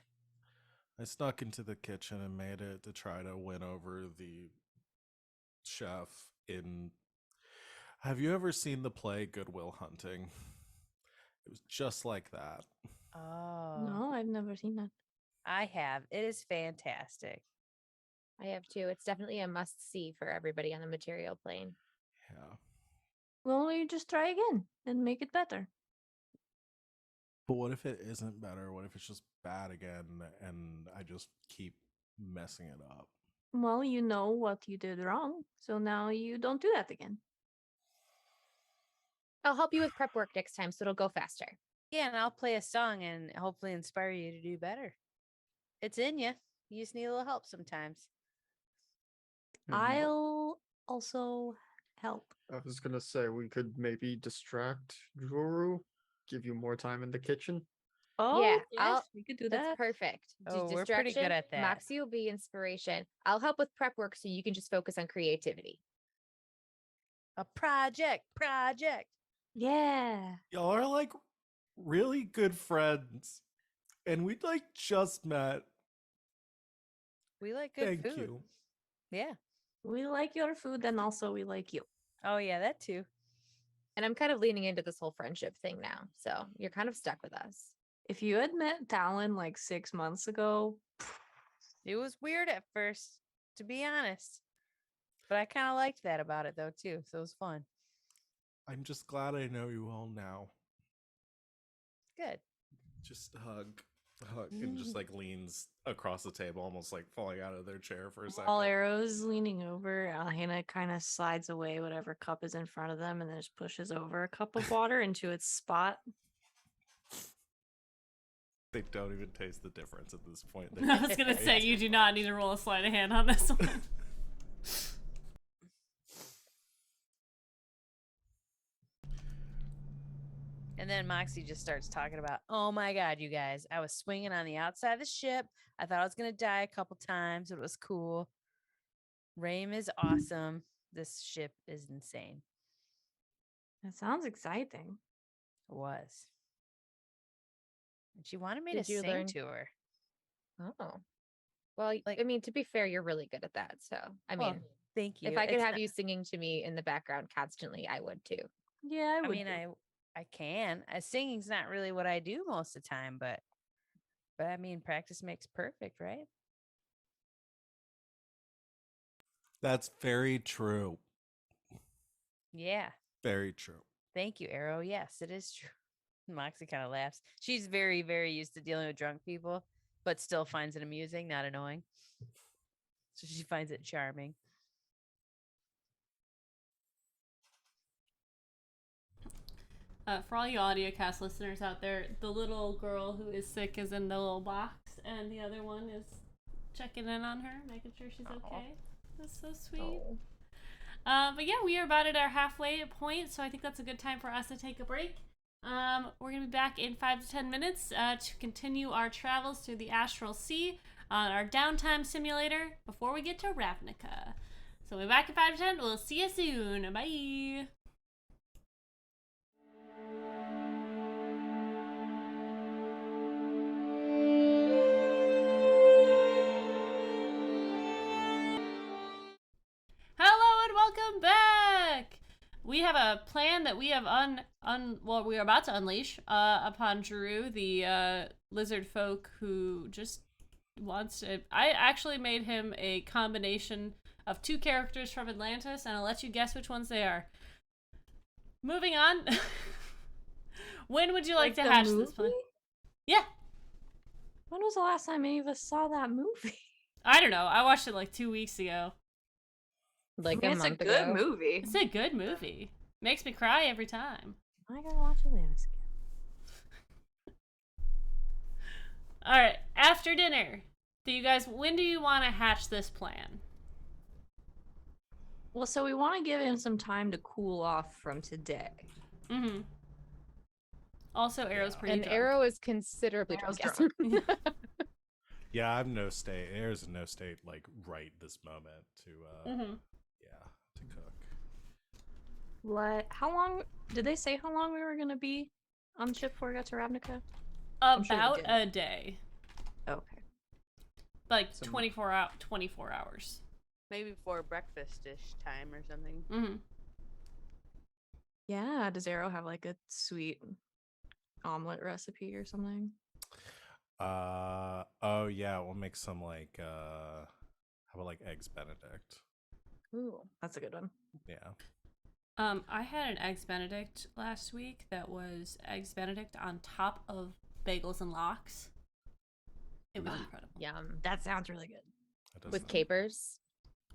D: I snuck into the kitchen and made it to try to win over the chef in. Have you ever seen the play Good Will Hunting? It was just like that.
E: Oh.
B: No, I've never seen that.
E: I have. It is fantastic.
F: I have too. It's definitely a must see for everybody on the material plane.
D: Yeah.
B: Well, you just try again and make it better.
D: But what if it isn't better? What if it's just bad again and I just keep messing it up?
B: Well, you know what you did wrong, so now you don't do that again.
F: I'll help you with prep work next time so it'll go faster.
E: Yeah, and I'll play a song and hopefully inspire you to do better. It's in you. You just need a little help sometimes.
B: I'll also help.
C: I was gonna say we could maybe distract Juru, give you more time in the kitchen.
B: Oh,
F: Yeah,
B: yes, we could do
F: That's
B: that.
F: perfect.
E: Oh, we're pretty good
F: Distraction,
E: at that.
F: Moxie will be inspiration. I'll help with prep work so you can just focus on creativity.
E: A project.
B: Yeah.
D: Y'all are like really good friends. And we like just met.
E: We like good
D: Thank
E: food.
D: you.
E: Yeah.
B: We like your food and also we like you.
E: Oh, yeah, that too.
F: And I'm kind of leaning into this whole friendship thing now. So you're kind of stuck with us.
B: If you had met Talon like 6 months ago,
E: It was weird at first, to be honest. But I kind of liked that about it, though, too. So it was fun.
D: I'm just glad I know you all now.
E: Good.
D: Just hug, and just like leans across the table, almost like falling out of their chair for a second.
B: While Arrow's leaning over, Hannah kind of slides away whatever cup is in front of them and then just pushes over a cup of water into its spot.
D: They don't even taste the difference at this point.
A: I was gonna say you do not need to roll a sleight of hand on this one.
E: And then Moxie just starts talking about, oh my God, you guys, I was swinging on the outside of the ship. I thought I was going to die a couple times. It was cool. Raim is awesome. This ship is insane.
B: That sounds exciting.
E: It was. And she wanted me
F: Did
E: to
F: you
E: sing
F: learn-
E: to her.
F: Oh. Well,
E: Like-
F: I mean, to be fair, you're really good at that. So, I
E: Well,
F: mean,
E: thank you.
F: if I could
E: It's
F: have
E: not-
F: you singing to me in the background constantly, I would too.
B: Yeah,
E: I mean, I can. Singing's not really what I do most of the time, but I mean, practice makes perfect, right?
D: That's very true.
E: Yeah.
D: Very true.
E: Thank you, Arrow. Yes, it is true. Moxie kind of laughs. She's very, very used to dealing with drunk people, but still finds it amusing, not annoying. So she finds it charming.
A: For all you audiocast listeners out there, the little girl who is sick is in the little box, and the other one is checking in on her, making sure she's okay. That's so sweet. But yeah, we are about at our halfway point, so I think that's a good time for us to take a break. We're going to be back in 5 to 10 minutes to continue our travels through the Astral Sea on our downtime simulator before we get to Ravnica. So we'll be back in 5 to 10. We'll see you soon. Bye. Hello and welcome back! We have a plan that we have we are about to unleash upon Drew, the lizard folk who just wants to. I actually made him a combination of 2 characters from Atlantis, and I'll let you guess which ones they are. Moving on. When would you like to
B: the
A: hatch this plan?
B: movie?
A: Yeah.
B: When was the last time any of us saw that movie?
A: I don't know. I watched it like 2 weeks ago.
F: Like
B: I mean,
F: a
B: it's a
F: month
B: good
F: ago.
B: movie.
A: It's a good movie. Makes me cry every time.
B: I gotta watch Atlantis again.
A: All right, after dinner, when do you want to hatch this plan?
B: Well, so we want to give him some time to cool off from today.
A: Mm-hmm. Also, Arrow's pretty
F: And
A: drunk.
F: Arrow is considerably
B: Arrow's
F: drunk.
D: Yeah, I'm no state. Air's in no state, like right this moment to
A: Mm-hmm.
D: to cook.
B: How long did they say how long we were gonna be on the ship before we got to Ravnica? I'm sure they
A: About
B: did.
A: a day,
B: Okay.
A: like
C: Some-
A: 24 hours.
G: Maybe before breakfast-ish time or something.
A: Mm-hmm.
B: Yeah. Does Arrow have like a sweet omelet recipe or something?
D: Oh yeah, we'll make some like how about like eggs Benedict?
F: Ooh.
B: That's a good one.
D: Yeah.
A: I had an eggs Benedict last week that was eggs Benedict on top of bagels and lox. It was incredible.
F: Yum.
B: That sounds really good.
D: That does
F: With
D: sound-
F: capers.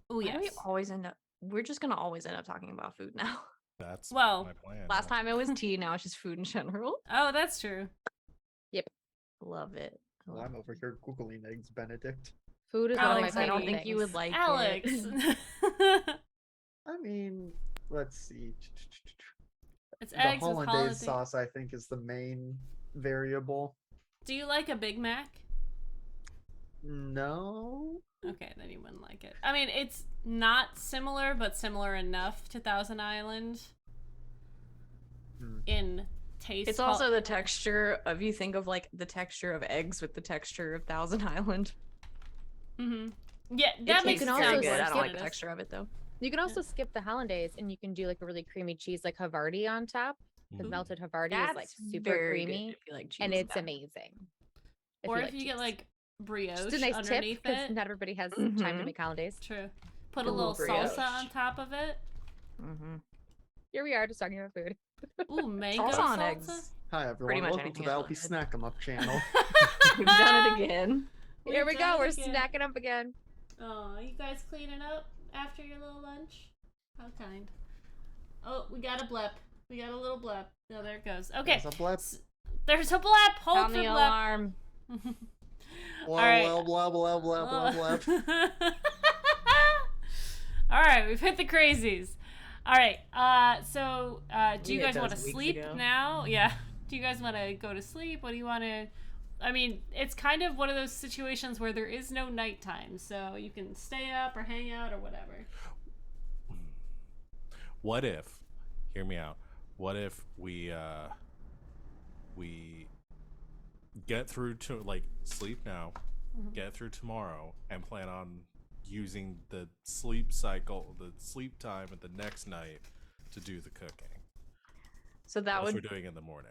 A: Oh
B: Why do
A: yes.
B: we always end up? We're just gonna always end up talking about food now.
D: That's
A: Well,
D: my plan.
B: Last
D: yeah.
B: time it was tea. Now it's just food in general.
A: Oh, that's true.
B: Love it. I
C: Well,
B: love
C: I'm over here googling eggs Benedict.
F: Food is one
A: Alex,
F: of my
B: I don't
F: favorite
B: think you would
F: things.
B: like
A: Alex.
B: it.
C: I mean, let's see.
A: It's
C: The
A: eggs with
C: hollandaise
A: hollandaise
C: sauce, I think, is the main variable.
A: Do you like a Big Mac?
C: No.
A: Okay, then you wouldn't like it. I mean, it's not similar, but similar enough to Thousand Island
C: Hmm.
A: in taste.
B: It's also the texture of you think of like the texture of eggs with the texture of Thousand Island.
A: Mm-hmm. Yeah,
B: It
A: that makes
B: tastes
F: also
B: very
A: sense.
B: good. I
F: skip
B: don't like
A: It
B: the
A: is.
B: texture of it though.
F: You can also skip the hollandaise and you can do like a really creamy cheese like Havarti on top. The
D: Mhm.
F: melted Havarti is like
B: That's
F: super
B: very
F: creamy
B: good if you like cheese.
F: and it's
B: yeah.
F: amazing.
A: Or
F: you
A: if you get
F: cheese.
A: like brioche
F: Just a nice tip
A: underneath
F: because
A: it.
F: not everybody has time to
B: Mhm.
F: make hollandaise.
A: True. Put a
B: Good
A: little
B: little
A: salsa
B: brioche.
A: on top of it.
B: Mm-hmm.
F: Here we are just talking about food.
A: Ooh, mango
B: Salsa on
A: salsa.
B: eggs.
C: Hi everyone,
B: much
C: welcome to
B: anything
C: the
B: is
C: LP
B: good.
C: Snack 'em Up channel.
B: We've done it again.
F: Here we
A: We've
F: go.
A: done it
F: We're
A: again.
F: snacking up again.
A: Oh, you guys cleaning up after your little lunch? How kind. Oh, we got a blep. We got a little blep. Oh, there it goes. Okay.
C: There's a blep.
A: There's a blep. Hold
B: Sound
A: for
B: the
A: blep.
B: alarm.
C: Blah,
A: right.
C: blah, blah, blah, blah, blah, blah.
A: All right, we've hit the crazies. All right. So do
B: We
A: you
B: hit
A: guys want to
B: those weeks
A: sleep
B: ago.
A: now? Yeah. Do you guys want to go to sleep? What do you want to? I mean, it's kind of one of those situations where there is no nighttime, so you can stay up or hang out or whatever.
D: What if? Hear me out. What if we get through to sleep now, get through tomorrow, and plan on using the sleep cycle, the sleep time at the next night to do the cooking.
B: So that
D: Unless
B: would.
D: we're doing it in the morning.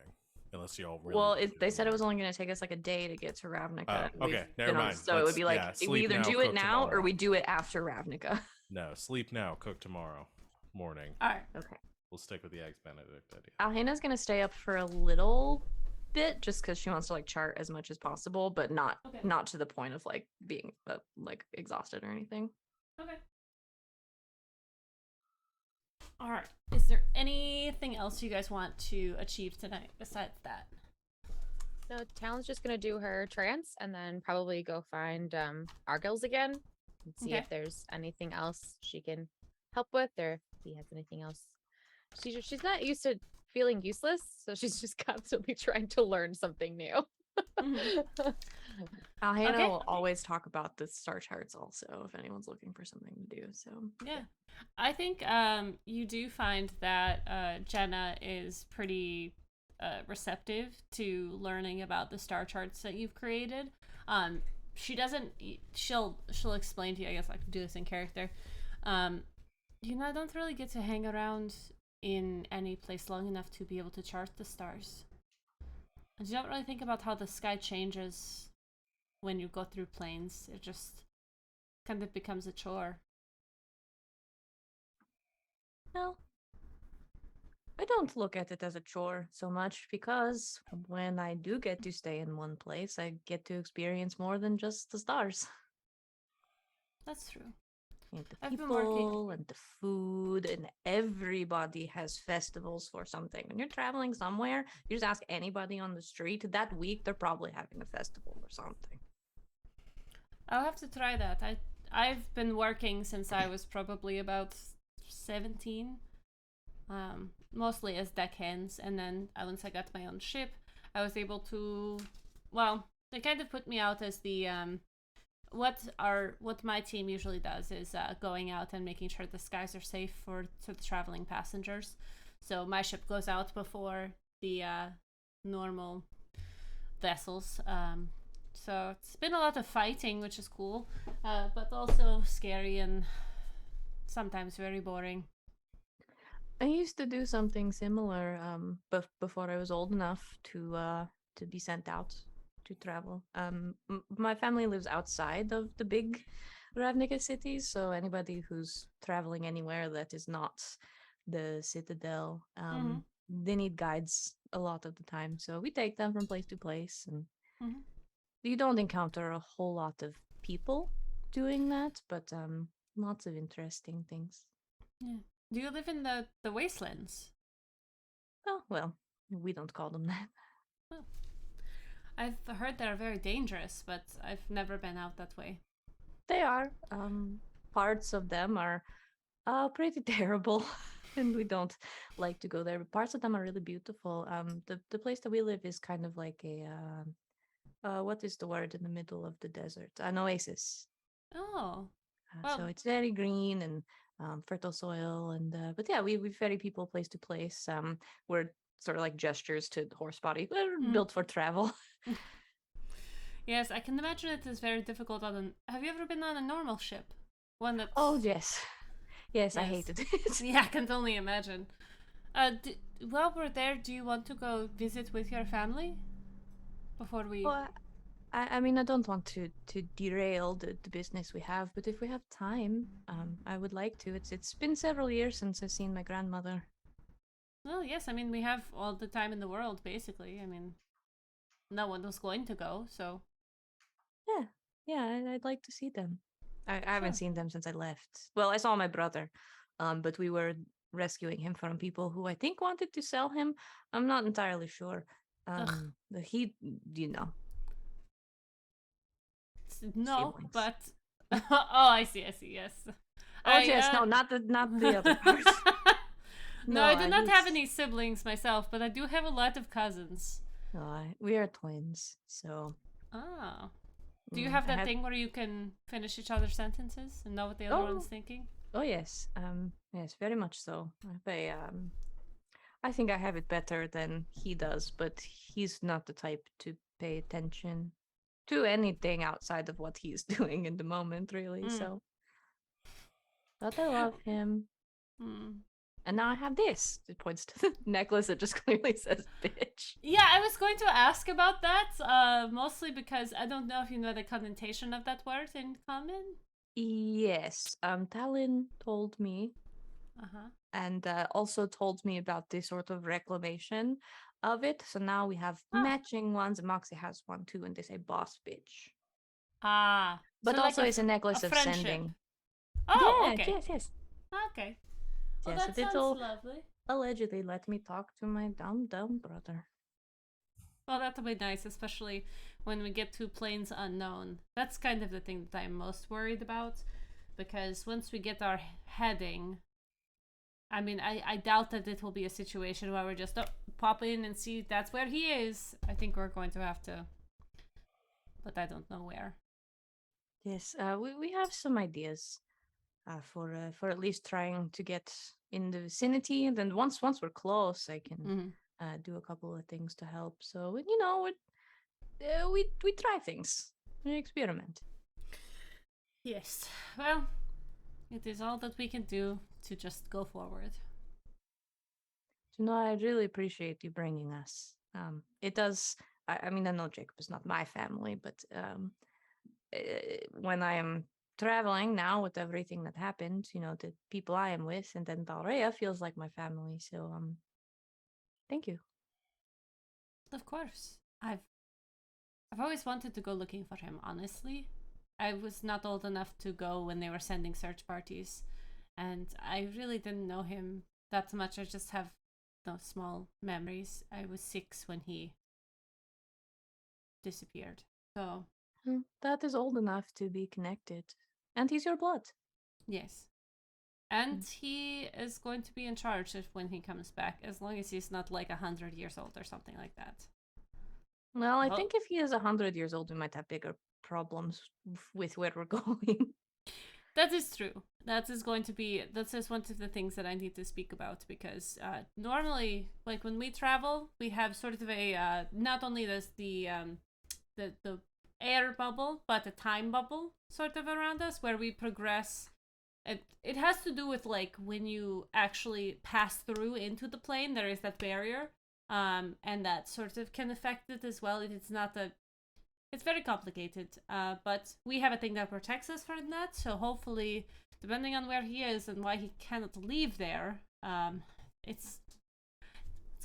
D: Unless y'all really.
B: Well,
D: want to do
B: they said it
D: in
B: was
D: the
B: only going to take us like a day to get to Ravnica.
D: Oh,
B: and we've
D: okay, never
B: been on-
D: mind.
B: So it would be like we
D: sleep
B: either
D: now,
B: do it
D: cook
B: now or
D: tomorrow.
B: we do it after Ravnica.
D: morning. No, sleep now, cook tomorrow morning.
A: All right.
B: Okay.
D: We'll stick with the eggs Benedict idea.
B: Alhena's going to stay up for a little bit just because she wants to chart as much as possible, but not
A: Okay.
B: not to the point of being exhausted or anything.
A: Okay. All right. Is there anything else you guys want to achieve tonight besides that?
F: No, Talon's just gonna do her trance and then probably go find Argyl's again and see
A: Okay.
F: if there's anything else she can help with or if he has anything else. She's not used to feeling useless, so she's just constantly trying to learn something new.
A: Mhm.
B: Alhena
A: Okay.
B: will always talk about the star charts also if anyone's looking for something to do. So
A: Yeah. I think you do find that Jenna is pretty receptive to learning about the star charts that you've created. She doesn't. She'll explain to you. I guess I can do this in character. Don't really get to hang around in any place long enough to be able to chart the stars. And you don't really think about how the sky changes when you go through planes. It just kind of becomes a chore.
B: no, I don't look at it as a chore so much because when I do get to stay in one place, I get to experience more than just the stars.
A: That's true.
B: And the
A: I've been working-
B: people and the food, and everybody has festivals for something. When you're traveling somewhere, you just ask anybody on the street. That week, they're probably having a festival or something.
A: I'll have to try that. I've been working since I was probably about 17, mostly as deckhands, and then once I got my own ship, I was able to. Well, they kind of put me out as the what my team usually does is going out and making sure the skies are safe for the traveling passengers. So my ship goes out before the normal vessels. So it's been a lot of fighting, which is cool, but also scary and sometimes very boring.
B: I used to do something similar before I was old enough to be sent out to travel. My family lives outside of the big Ravnica cities, so anybody who's traveling anywhere that is not the Citadel, they need guides a lot of the time. So we take them from place to place, and
A: Mhm.
B: you don't encounter a whole lot of people doing that, but lots of interesting things.
A: Yeah. Do you live in the wastelands?
B: Oh, well, we don't call them that.
A: I've heard they're very dangerous, but I've never been out that way.
B: They are. Parts of them are pretty terrible, and we don't like to go there. But parts of them are really beautiful. The place that we live is kind of like a what is the word in the middle of the desert? An oasis.
A: Oh.
B: So
A: Well-
B: it's very green and fertile soil, and but yeah, we ferry people place to place. We're sort of like gestures to the horse body. They're built for travel.
A: Yes, I can imagine it is very difficult on an... Have you ever been on a normal ship? One that's...
B: Oh yes, yes, I
A: Yes.
B: hated it.
A: Yeah, I can only imagine. While we're there, do you want to go visit with your family? Before we...
B: Well, I mean, I don't want to derail the business we have, but if we have time, I would like to. It's been several years since I've seen my grandmother.
A: Well, yes, I mean, we have all the time in the world, basically. I mean, no one was going to go, so.
B: Yeah, yeah, I'd like to see them. I haven't
A: Sure.
B: seen them since I left. Well, I saw my brother, but we were rescuing him from people who I think wanted to sell him. I'm not entirely sure.
A: Ugh.
B: But he, you know,
A: No,
B: siblings.
A: but. Oh, I see, yes.
B: Oh yes, no, not the other part.
A: No, I do not have
B: he's-
A: any siblings myself, but I do have a lot of cousins.
B: No, we are twins, so.
A: Oh. Do you have
B: I
A: that thing where you can finish each other's sentences and know what the other one's thinking?
B: Oh yes, yes, very much so. I think I have it better than he does, but he's not the type to pay attention to anything outside of what he's doing in the moment, really.
A: Mm.
B: So, but I love him.
A: Hmm.
B: And now I have this. It points to the necklace that just clearly says "bitch."
A: Yeah, I was going to ask about that, mostly because I don't know if you know the connotation of that word in common.
B: Yes, Talon told me,
A: Uh-huh.
B: and also told me about this sort of reclamation of it. So now we have
A: Ah.
B: matching ones. Moxie has one too, and they say "boss bitch."
A: Ah.
B: But
A: So like
B: also, it's a necklace of
A: friendship.
B: sending.
A: Oh,
B: Yeah,
A: okay.
B: yes.
A: Okay. Well,
B: Yes,
A: that
B: so
A: sounds
B: it'll
A: lovely.
B: allegedly let me talk to my dumb brother.
A: Well, that'll be nice, especially when we get to planes unknown. That's kind of the thing that I'm most worried about, because once we get our heading, I mean, I doubt that it will be a situation where we just pop in and see that's where he is. I think we're going to have to, but I don't know where.
B: Yes, we have some ideas for at least trying to get in the vicinity, and then once we're close, I can
A: Mm-hmm.
B: do a couple of things to help. So we try things, we experiment.
A: Yes. Well, it is all that we can do to just go forward.
B: So no, I really appreciate you bringing us. It does. I mean, I know Jacob is not my family, but when I am traveling now with everything that happened, the people I am with, and then Valrea feels like my family. So thank you.
A: Of course. I've always wanted to go looking for him, honestly. I was not old enough to go when they were sending search parties, and I really didn't know him that much. I just have those small memories. I was 6 when he disappeared. So,
B: That is old enough to be connected, and he's your blood.
A: yes. And he is going to be in charge if when he comes back, as long as he's not like 100 years old or something like that.
B: Well, I
A: Well-
B: think if he is 100 years old, we might have bigger problems with where we're going.
A: That is true. That is one of the things that I need to speak about, because normally, like when we travel, we have sort of a not only the air bubble, but a time bubble sort of around us where we progress. It has to do with like when you actually pass through into the plane, there is that barrier, and that sort of can affect it as well. It's very complicated, but we have a thing that protects us from that. So hopefully, depending on where he is and why he cannot leave there, it's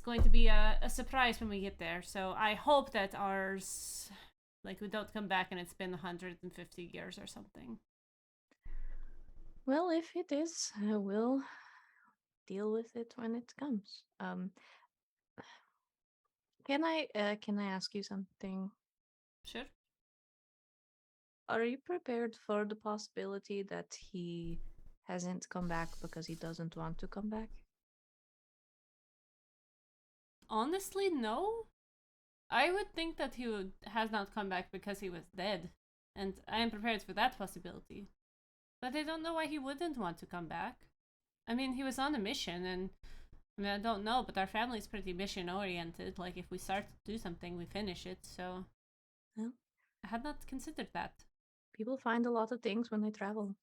A: going to be a surprise when we get there. So I hope that ours, like, we don't come back and it's been 150 years or something.
B: Well, if it is, we'll deal with it when it comes. Can I ask you something?
A: Sure.
B: Are you prepared for the possibility that he hasn't come back because he doesn't want to come back?
A: Honestly, no. I would think that has not come back because he was dead, and I am prepared for that possibility. But I don't know why he wouldn't want to come back. I mean, he was on a mission, and I mean, I don't know, but our family is pretty mission oriented. Like, if we start to do something, we finish it. So,
B: Well,
A: I had not considered that.
B: people find a lot of things when they travel.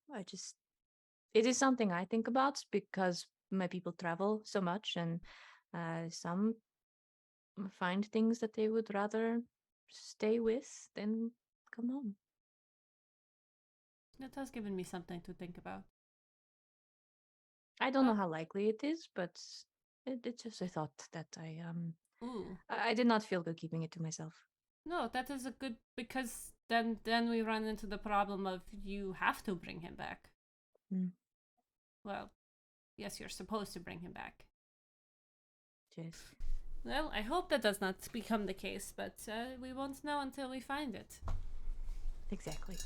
B: It is something I think about because my people travel so much, and some find things that they would rather stay with, then come home.
A: That has given me something to think about.
B: I don't know how likely it is, but it's just a thought that
A: Ooh.
B: I did not feel good keeping it to myself.
A: No, that is a good, because then we run into the problem of you have to bring him back.
B: Hmm.
A: Well, yes, you're supposed to bring him back.
B: Yes.
A: Well, I hope that does not become the case, but we won't know until we find it.
B: Exactly.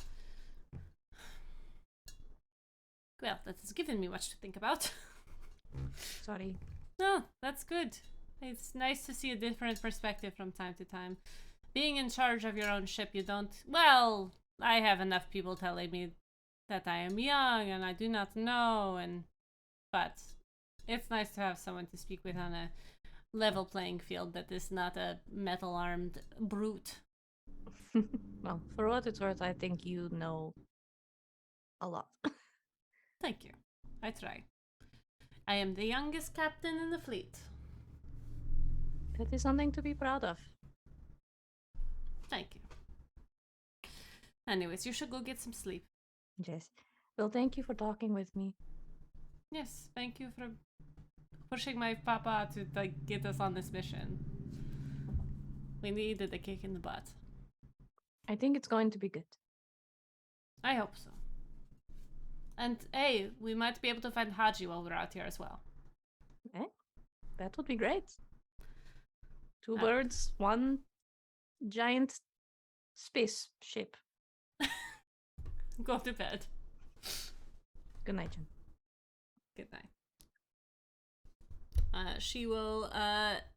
A: Well, that has given me much to think about.
B: Sorry.
A: No, that's good. It's nice to see a different perspective from time to time. Being in charge of your own ship, you don't... Well, I have enough people telling me that I am young and I do not know, but it's nice to have someone to speak with on a level playing field that is not a metal-armed brute.
B: Well, for what it's worth, I think you know a lot.
A: Thank you. I try. I am the youngest captain in the fleet.
B: That is something to be proud of.
A: Thank you. Anyways, you should go get some sleep.
B: Yes. Well, thank you for talking with me.
A: Yes, thank you for pushing my papa to get us on this mission. We needed a kick in the butt.
B: I think it's going to be good.
A: I hope so. And hey, we might be able to find Haji while we're out here as well.
B: That would be great. Two birds, one giant spaceship.
A: Go to bed.
B: Good night, Jen.
A: Good night. She will,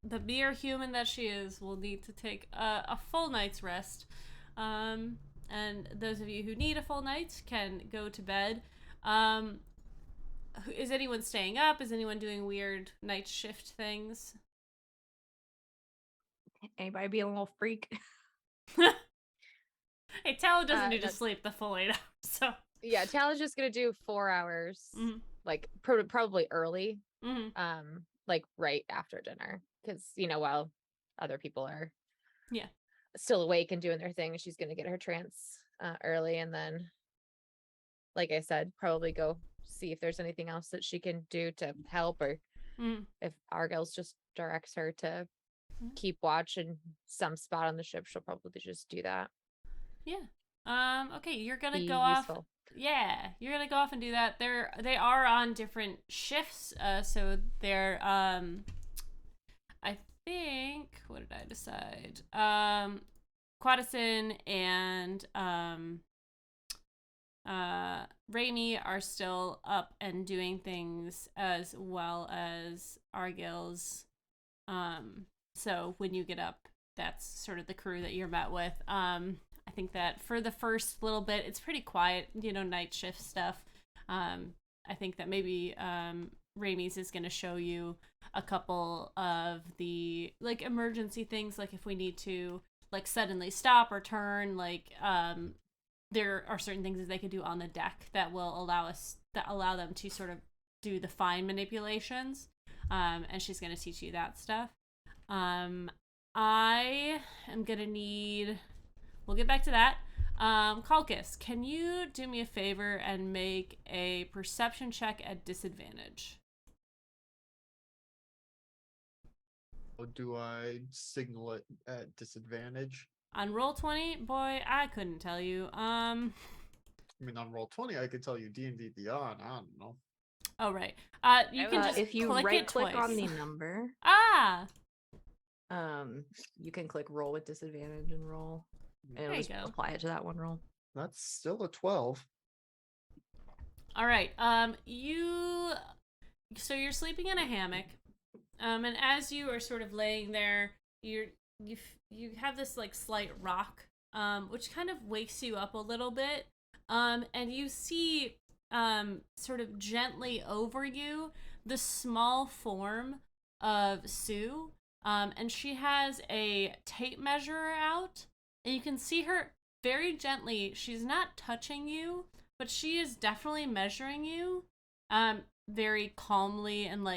A: the mere human that she is, will need to take a full night's rest. And those of you who need a full night can go to bed. Is anyone staying up? Is anyone doing weird night shift things?
B: Anybody being a little freak?
A: Hey, Talo doesn't need to
F: that's-
A: sleep the full 8 hours, so.
F: Yeah, Tala's just gonna do 4 hours,
A: Mhm.
F: like probably early,
A: Mm-hmm.
F: like right after dinner, because while other people are
A: Yeah.
F: still awake and doing their thing, she's gonna get her trance early, and then, like I said, probably go see if there's anything else that she can do to help, or
A: Mm.
F: if Argyle's just directs her to
A: Mhm.
F: keep watch in some spot on the ship, she'll probably just do that.
A: Yeah. Okay, you're gonna
F: Be
A: go off.
F: useful.
A: Yeah, you're gonna go off and do that. They are on different shifts, so they're I think, what did I decide? Quadison and Raimi are still up and doing things, as well as Argyle's. So when you get up, that's sort of the crew that you're met with. I think that for the first little bit, it's pretty quiet, night shift stuff. I think that maybe Raimi's is going to show you a couple of the emergency things, like if we need to suddenly stop or turn, there are certain things that they could do on the deck that will allow them to sort of do the fine manipulations. And she's going to teach you that stuff. I am going to need... We'll get back to that. Kalkis, can you do me a favor and make a perception check at disadvantage?
C: Or do I signal it at disadvantage?
A: On Roll20, boy, I couldn't tell you.
C: I mean, on Roll20, I could tell you D&D Beyond. I don't know.
A: Oh, right. You can just
B: if you
A: click
B: right
A: it
B: click
A: twice.
B: on the number, you can click roll with disadvantage and roll, and
A: There
B: it'll
A: you
B: just
A: go.
B: apply it to that one roll.
C: That's still a 12.
A: All right. So you're sleeping in a hammock, and as you are sort of laying there, you have this slight rock, which kind of wakes you up a little bit, and you see sort of gently over you the small form of Sue, and she has a tape measure out, and you can see her very gently. She's not touching you, but she is definitely measuring you, very calmly and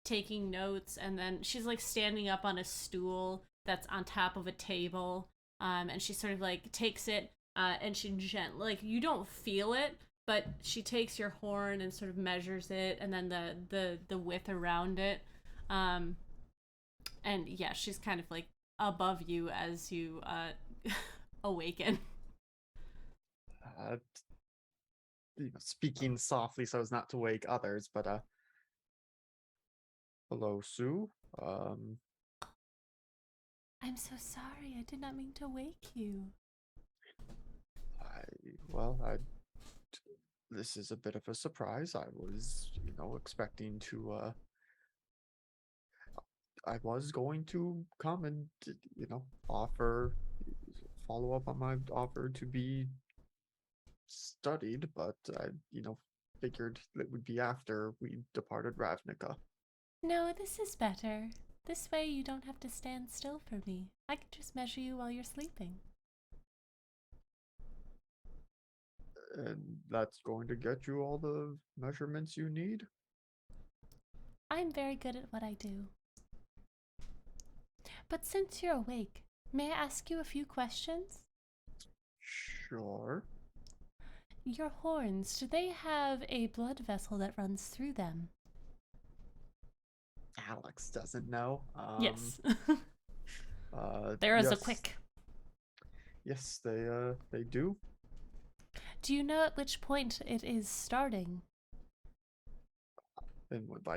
A: taking notes. And then she's standing up on a stool that's on top of a table, and she sort of like takes it, and she like you don't feel it, but she takes your horn and sort of measures it, and then the width around it, and yeah, she's kind of like above you as you awaken.
C: Speaking softly so as not to wake others, but hello, Sue.
A: I'm so sorry. I did not mean to wake you.
C: This is a bit of a surprise. I was, expecting to, I was going to come and, follow up on my offer to be studied, but I, figured it would be after we departed Ravnica.
A: No, this is better. This way you don't have to stand still for me. I can just measure you while you're sleeping.
C: And that's going to get you all the measurements you need?
A: I'm very good at what I do. But since you're awake, may I ask you a few questions?
C: Sure.
A: Your horns, do they have a blood vessel that runs through them?
C: Alex doesn't know.
A: Yes. There is a
C: yes.
A: quick.
C: Yes, they do.
A: Do you know at which point it is starting?
C: And would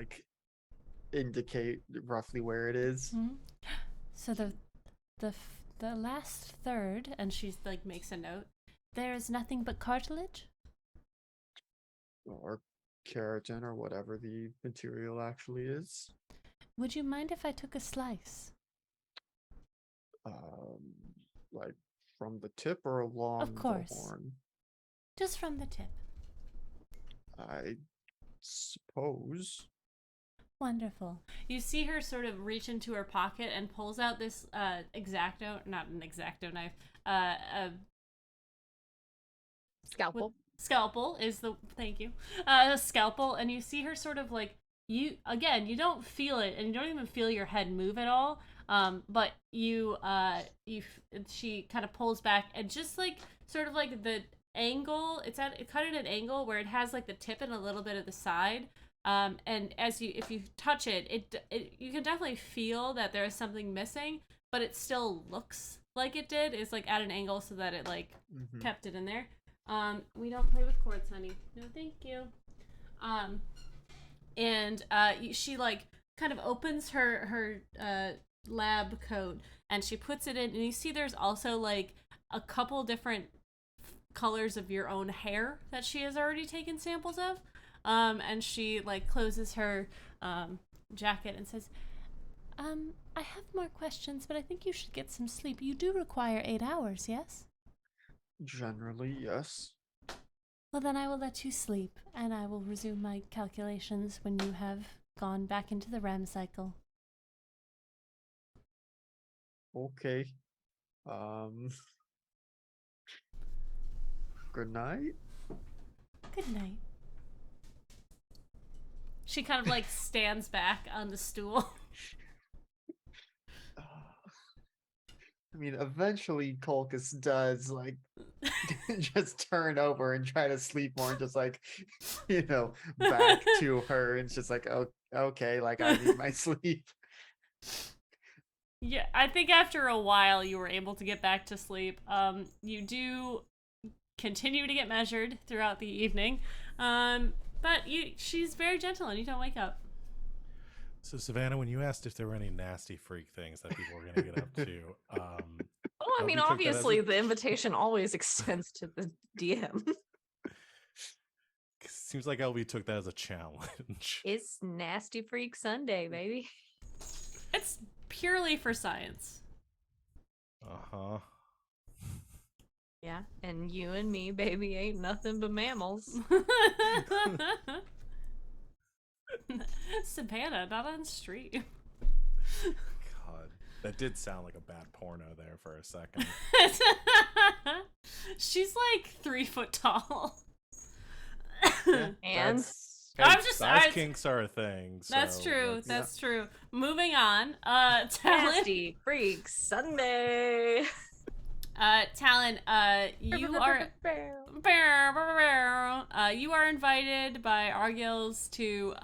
C: indicate roughly where it is.
A: Hmm? So the last third, and she's makes a note. There is nothing but cartilage?
C: Or keratin, or whatever the material actually is.
A: Would you mind if I took a slice?
C: From the tip or along
A: Of course.
C: the horn?
A: Just from the tip.
C: I suppose.
A: Wonderful. You see her sort of reach into her pocket and pulls out this not an X-Acto knife, a
F: Scalpel.
A: scalpel is the, thank you, a scalpel, and you see her sort of you don't feel it, and you don't even feel your head move at all, but she kind of pulls back, and just sort of the angle, it's cut at an angle where it has the tip and a little bit of the side, and if you touch it, you can definitely feel that there is something missing, but it still looks like it did. It's at an angle so that it kept it in there. We don't play with cords, honey. No, thank you. She kind of opens her lab coat, and she puts it in, and you see there's also a couple different colors of your own hair that she has already taken samples of. And she closes her jacket and says, I have more questions, but I think you should get some sleep. You do require 8 hours, yes?
C: Generally, yes.
A: Well, then I will let you sleep, and I will resume my calculations when you have gone back into the REM cycle.
C: Okay. Good night.
A: Good night. She kind of stands back on the stool.
C: I mean, eventually Colchis does just turn over and try to sleep more, and just back to her, and it's just oh, okay, I need my sleep.
A: Yeah, I think after a while you were able to get back to sleep. You do continue to get measured throughout the evening, but she's very gentle and you don't wake up.
D: So, Savannah, when you asked if there were any nasty freak things that people were going to get up to,
B: Well, I mean, obviously, the invitation always extends to the DM.
D: Seems like LB took that as a challenge.
B: It's Nasty Freak Sunday, baby.
A: It's purely for science.
D: Uh-huh.
B: Yeah, and you and me, baby, ain't nothing but mammals.
A: Savannah, not on stream.
D: God, that did sound like a bad porno there for a second.
A: She's 3 foot tall.
C: Yeah,
B: And
D: size kinks are a thing. So
A: that's true. That's true. Moving on. Talon.
B: Nasty Freak Sunday.
A: Talon, you are you are invited by Argils to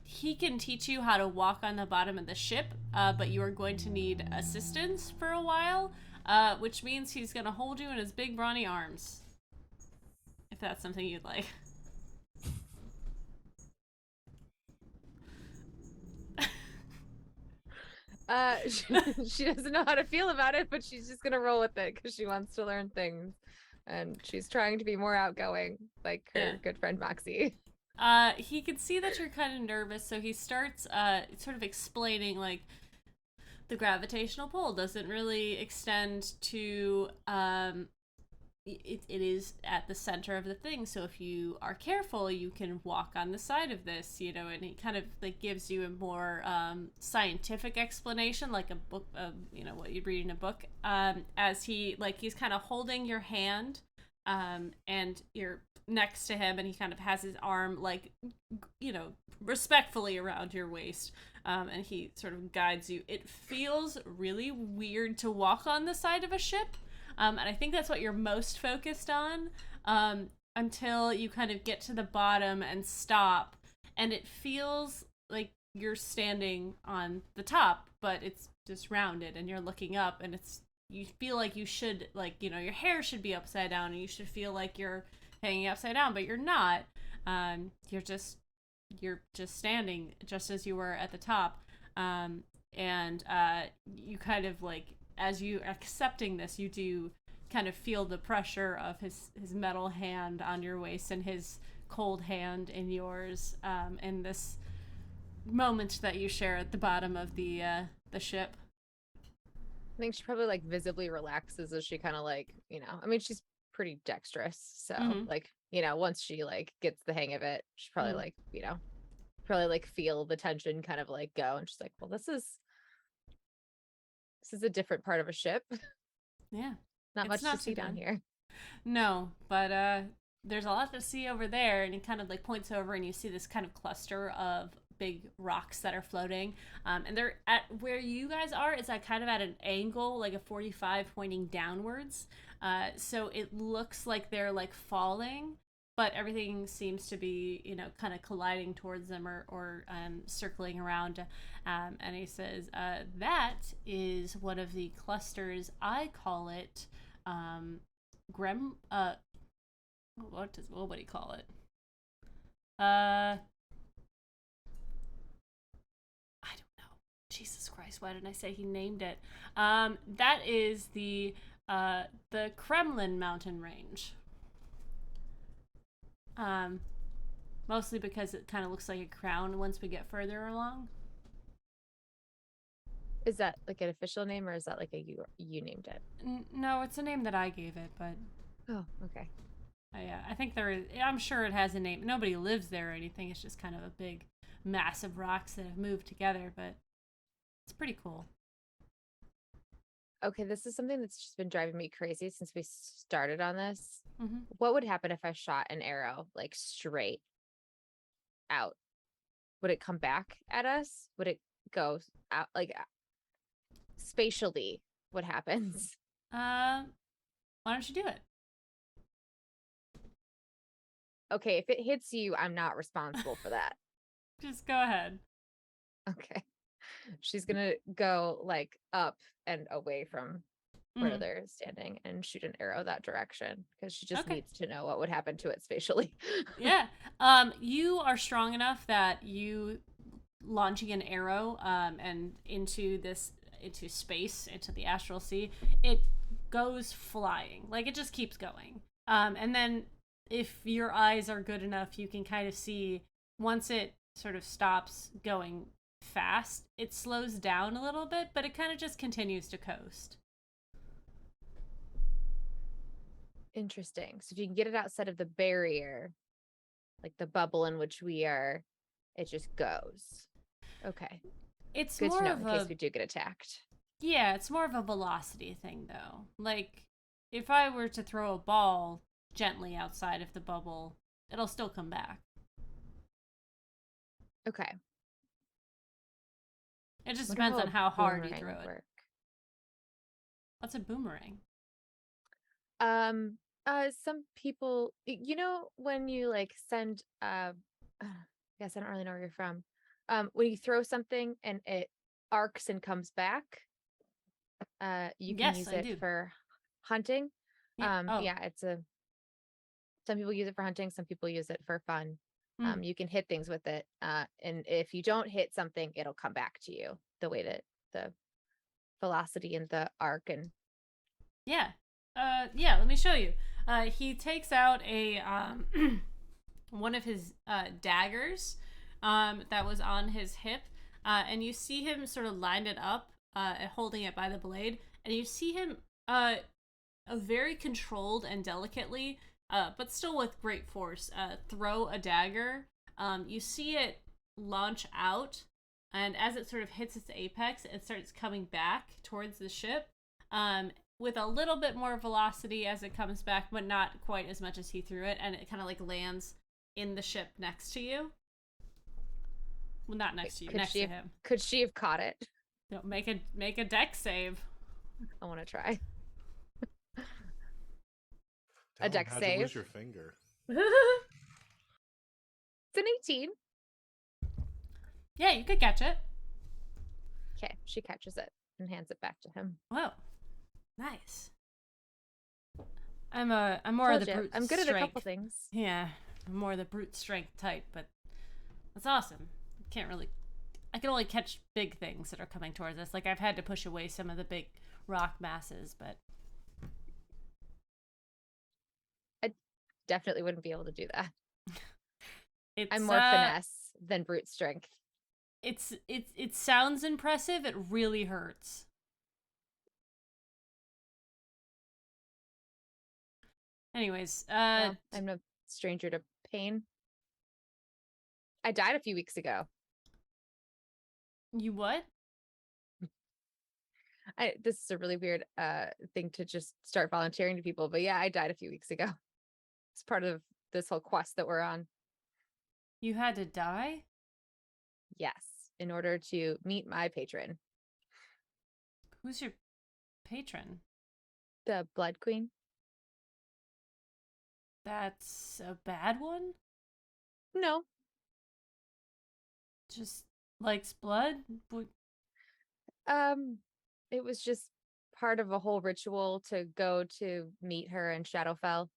A: he can teach you how to walk on the bottom of the ship, but you are going to need assistance for a while, which means he's going to hold you in his big brawny arms. If that's something you'd like.
F: She doesn't know how to feel about it, but she's just gonna roll with it because she wants to learn things, and she's trying to be more outgoing, like her good friend Moxie.
A: He can see that you're kind of nervous, so he starts sort of explaining like the gravitational pull doesn't really extend to it is at the center of the thing, so if you are careful you can walk on the side of this, you know, and he kind of like gives you a more scientific explanation, like a book of, you know, what you'd read in a book, as he's kind of holding your hand, and you're next to him, and he kind of has his arm like, you know, respectfully around your waist, and he sort of guides you. It feels really weird to walk on the side of a ship. And I think that's what you're most focused on, until you kind of get to the bottom and stop. And it feels like you're standing on the top, but it's just rounded and you're looking up, and you feel like you should, like, you know, your hair should be upside down and you should feel like you're hanging upside down, but you're not. You're just standing just as you were at the top. And you kind of like, as you are accepting this, you do kind of feel the pressure of his metal hand on your waist and his cold hand in yours, in this moment that you share at the bottom of the ship.
F: I think she probably like visibly relaxes as she kind of like, you know, I mean, she's pretty dexterous, so like, you know, once she like gets the hang of it, she probably like, you know, probably like feel the tension kind of like go, and she's like, well, this is a different part of a ship.
A: Yeah.
F: Not much to see down here.
A: No, but there's a lot to see over there, and he kind of like points over, and you see this kind of cluster of big rocks that are floating, and they're at where you guys are. It's like kind of at an angle, like a 45 pointing downwards. So it looks like they're like falling, but everything seems to be, you know, kind of colliding towards them or circling around. And he says, that is one of the clusters. I call it what does nobody call it? I don't know. Jesus Christ, why didn't I say he named it? That is the Kremlin Mountain range. Mostly because it kind of looks like a crown once we get further along.
F: Is that like an official name, or is that like a you named it?
A: No, it's a name that I gave it, but
F: oh, okay.
A: I think there is. I'm sure it has a name. Nobody lives there or anything. It's just kind of a big mass of rocks that have moved together, but it's pretty cool.
F: Okay, this is something that's just been driving me crazy since we started on this. What would happen if I shot an arrow like straight out? Would it come back at us? Would it go out like spatially? What happens?
A: Why don't you do it?
F: Okay, if it hits you, I'm not responsible for that.
A: Just go ahead.
F: Okay. She's gonna go like up and away from where they're standing and shoot an arrow that direction, because she just needs to know what would happen to it spatially.
A: Yeah. You are strong enough that you launching an arrow and into space, into the astral sea, it goes flying. Like, it just keeps going. And then if your eyes are good enough, you can kind of see, once it sort of stops going fast, it slows down a little bit, but it kind of just continues to coast.
F: Interesting. So if you can get it outside of the barrier, like the bubble in which we are, it just goes. Okay.
A: It's
F: good
A: more
F: to know
A: of
F: in case we do get attacked.
A: Yeah, it's more of a velocity thing, though. Like, if I were to throw a ball gently outside of the bubble, it'll still come back.
F: Okay.
A: It just depends on how hard you throw it. What's a boomerang?
F: Some people, you know, when you like send, I guess I don't really know where you're from. When you throw something and it arcs and comes back, you can
A: Yes,
F: use
A: I
F: it
A: do.
F: for hunting.
A: Yeah. Oh.
F: Yeah, some people use it for hunting, some people use it for fun.
A: Hmm.
F: You can hit things with it, and if you don't hit something, it'll come back to you. The way that the velocity and the arc and
A: Yeah. Yeah, let me show you. He takes out a one of his daggers that was on his hip, and you see him sort of line it up, holding it by the blade, and you see him very controlled and delicately, but still with great force, throw a dagger. You see it launch out, and as it sort of hits its apex, it starts coming back towards the ship. With a little bit more velocity as it comes back, but not quite as much as he threw it, and it kind of like lands in the ship next to you. Well, not next to you, next to him.
F: Could she have caught it?
A: No, make a deck save.
F: I want to try.
D: Tell
F: deck
D: how'd you lose
F: save.
D: your finger?
F: It's an 18.
A: Yeah, you could catch it.
F: Okay, she catches it and hands it back to him.
A: Whoa, nice. I'm more of the brute.
F: I'm good at a couple
A: strength.
F: things.
A: Yeah, I'm more the brute strength type, but that's awesome. I can only catch big things that are coming towards us. Like I've had to push away some of the big rock masses, but
F: Definitely wouldn't be able to do that.
A: I'm
F: more finesse than brute strength.
A: It sounds impressive. It really hurts. Anyways,
F: Well, I'm no stranger to pain. I died a few weeks ago.
A: You what?
F: This is a really weird thing to just start volunteering to people, but yeah, I died a few weeks ago. It's part of this whole quest that we're on.
A: You had to die?
F: Yes, in order to meet my patron.
A: Who's your patron?
F: The Blood Queen.
A: That's a bad one?
F: No.
A: Just likes blood?
F: It was just part of a whole ritual to go to meet her in Shadowfell.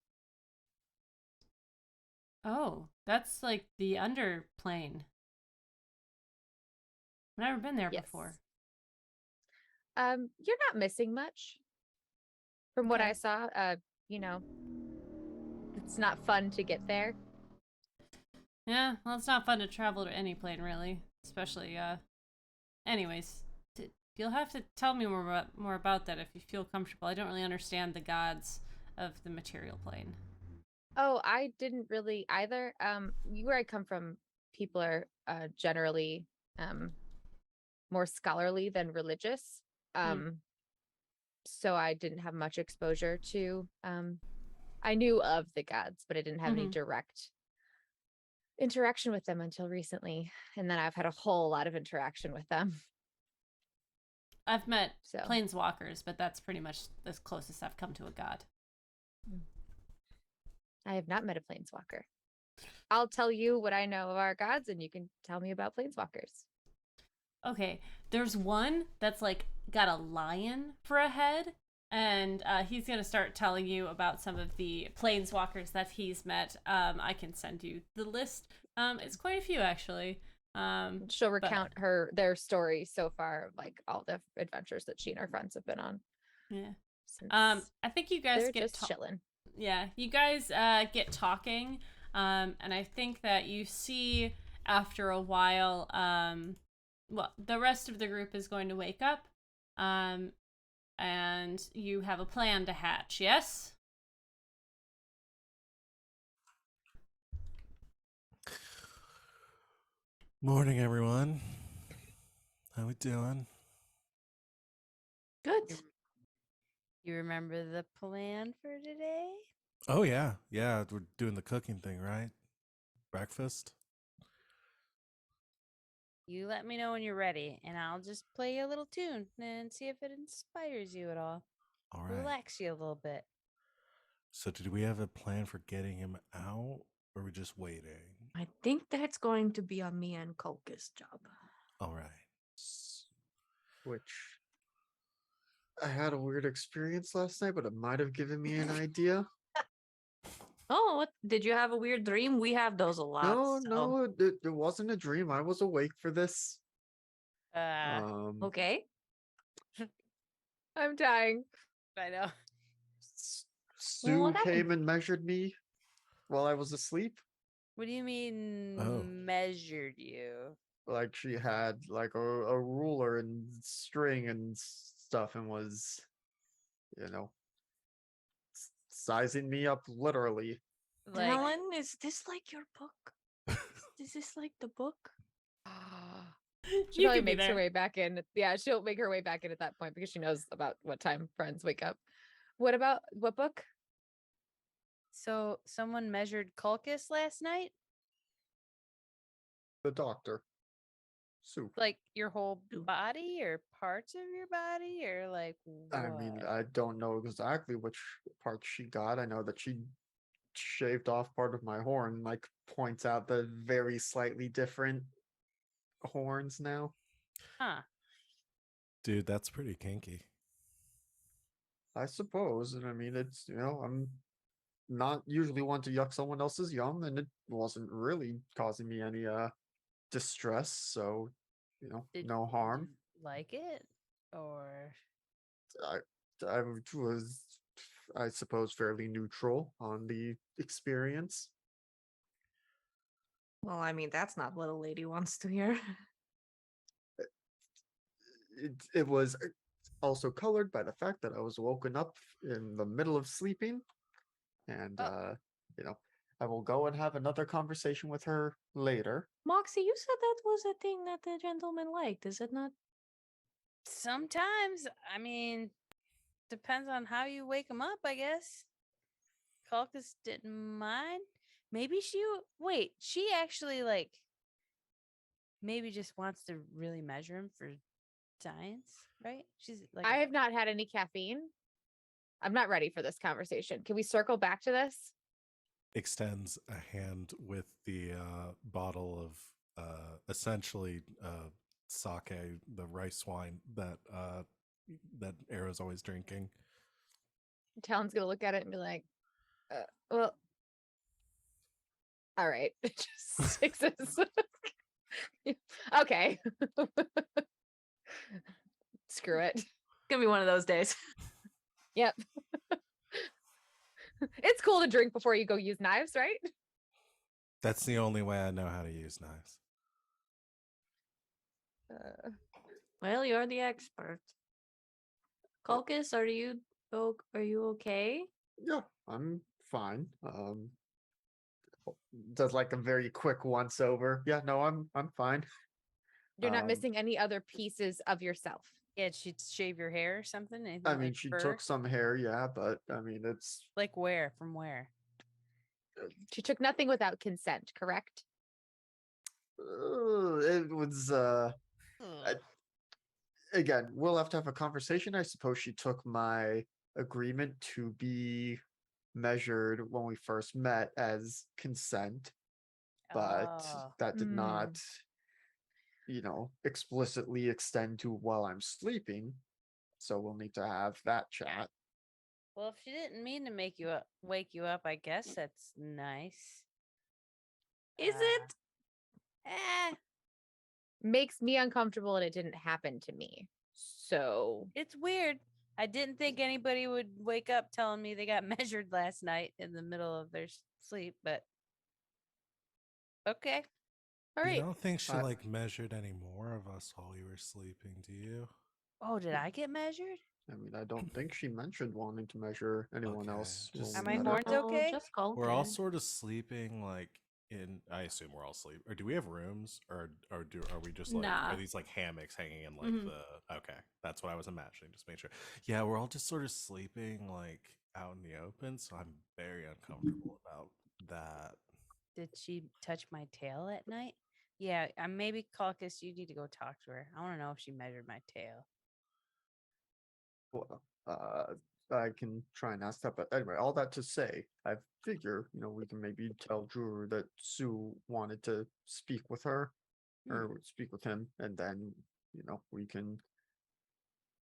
A: Oh, that's like the underplane. I've never been there before.
F: You're not missing much. From what
A: Okay.
F: I saw, you know, it's not fun to get there.
A: Yeah, well, it's not fun to travel to any plane, really. Especially, anyways, you'll have to tell me more about that if you feel comfortable. I don't really understand the gods of the material plane.
F: Oh, I didn't really either. Where I come from, people are generally more scholarly than religious. So I didn't have much exposure to I knew of the gods, but I didn't have any direct interaction with them until recently. And then I've had a whole lot of interaction with them.
A: I've met planeswalkers, but that's pretty much the closest I've come to a god.
F: I have not met a planeswalker. I'll tell you what I know of our gods, and you can tell me about planeswalkers.
A: Okay, there's one that's like got a lion for a head, and he's gonna start telling you about some of the planeswalkers that he's met. I can send you the list. It's quite a few actually.
F: She'll recount their story so far, like all the adventures that she and her friends have been on.
A: Yeah. I think you guys get
F: just chilling.
A: Yeah, you guys get talking, and I think that you see after a while, well, the rest of the group is going to wake up, and you have a plan to hatch. Yes.
D: Morning, everyone. How we doing?
G: Good.
E: You remember the plan for today?
D: Oh yeah, we're doing the cooking thing, right? Breakfast.
E: You let me know when you're ready, and I'll just play you a little tune and see if it inspires you at all.
D: All right.
E: relax you a little bit.
D: So, did we have a plan for getting him out, or are we just waiting?
B: I think that's going to be on me and Kulka's job.
D: All right.
C: Which I had a weird experience last night, but it might have given me an idea.
B: Oh, what? Did you have a weird dream? We have those a lot.
C: No,
B: so-
C: no, it wasn't a dream. I was awake for this.
B: Okay.
F: I'm dying.
E: I know.
C: Sue
B: what happened?
C: came and measured me while I was asleep.
E: What do you mean
D: Oh.
E: measured you?
C: Like she had like a ruler and string and stuff and was, you know, sizing me up literally.
E: Like,
B: Helen, is this like your book? Is this like the book?
F: She
A: You
F: probably
A: could be
F: makes her
A: there.
F: way back in. Yeah, she'll make her way back in at that point because she knows about what time friends wake up. What about what book?
E: so someone measured Culcus last night?
C: The doctor. Sue.
E: Like your whole
B: Ooh.
E: body or parts of your body or like what?
C: I mean, I don't know exactly which part she got. I know that she shaved off part of my horn, like points out the very slightly different horns now.
E: Huh.
D: Dude, that's pretty kinky.
C: I suppose. And I mean, it's, you know, I'm not usually one to yuck someone else's yum, and it wasn't really causing me any distress, so, you know,
E: Did
C: no harm.
E: you like it? Or
C: I was, I suppose, fairly neutral on the experience.
B: Well, I mean, that's not what a lady wants to hear.
C: It was also colored by the fact that I was woken up in the middle of sleeping, and you know, I will go and have another conversation with her later.
B: Moxie, you said that was a thing that the gentleman liked, is it not?
E: sometimes, I mean, depends on how you wake him up, I guess. Culcus didn't mind. Maybe wait, she actually like maybe just wants to really measure him for science, right? She's like
F: I have not had any caffeine. I'm not ready for this conversation. Can we circle back to this?
D: Extends a hand with the bottle of essentially sake, the rice wine that Arrow's always drinking.
F: Talon's gonna look at it and be like, well, all right. It just exists. Okay. Screw it.
B: It's gonna be one of those days.
F: Yep. It's cool to drink before you go use knives, right?
D: That's the only way I know how to use knives.
B: Well, you're the expert. Culcus, are you okay?
C: Yeah, I'm fine. Does like a very quick once over. Yeah, no, I'm fine.
F: You're not
C: Um,
F: missing any other pieces of yourself.
E: yeah, she'd shave your hair or something. Anything
C: I mean,
E: like
C: she
E: fur?
C: took some hair, yeah, but I mean, it's
E: Like where? From where?
F: She took nothing without consent, correct?
C: it was again, we'll have to have a conversation. I suppose she took my agreement to be measured when we first met as consent, but
E: Oh.
C: that did
F: Hmm.
C: not, you know, explicitly extend to while I'm sleeping. So we'll need to have that chat.
E: Well, if she didn't mean to wake you up, I guess that's nice.
B: Is it?
E: Eh,
F: Makes me uncomfortable and it didn't happen to me. So
E: it's weird. I didn't think anybody would wake up telling me they got measured last night in the middle of their sleep, but okay.
F: all
D: You
F: right.
D: don't think she
C: I-
D: like measured any more of us while you were sleeping, do you?
E: Oh, did I get measured?
C: I mean, I don't think she mentioned wanting to measure anyone
D: Okay,
C: else.
D: just-
C: when
E: Are
C: we
E: my
C: met her.
E: horns okay?
B: Just Culcus.
D: We're all sort of sleeping like in I assume we're all asleep. Or do we have rooms or are we just like
B: Nah.
D: are these like hammocks hanging in like
B: Mhm.
D: the okay. That's what I was imagining, just make sure. Yeah, we're all just sort of sleeping like out in the open, so I'm very uncomfortable about that.
E: Did she touch my tail at night? Yeah, maybe Culcus, you need to go talk to her. I want to know if she measured my tail.
C: Well, I can try and ask that. But anyway, all that to say, I figure, we can maybe tell Drew that Sue wanted to speak with her or speak with him, and then, we can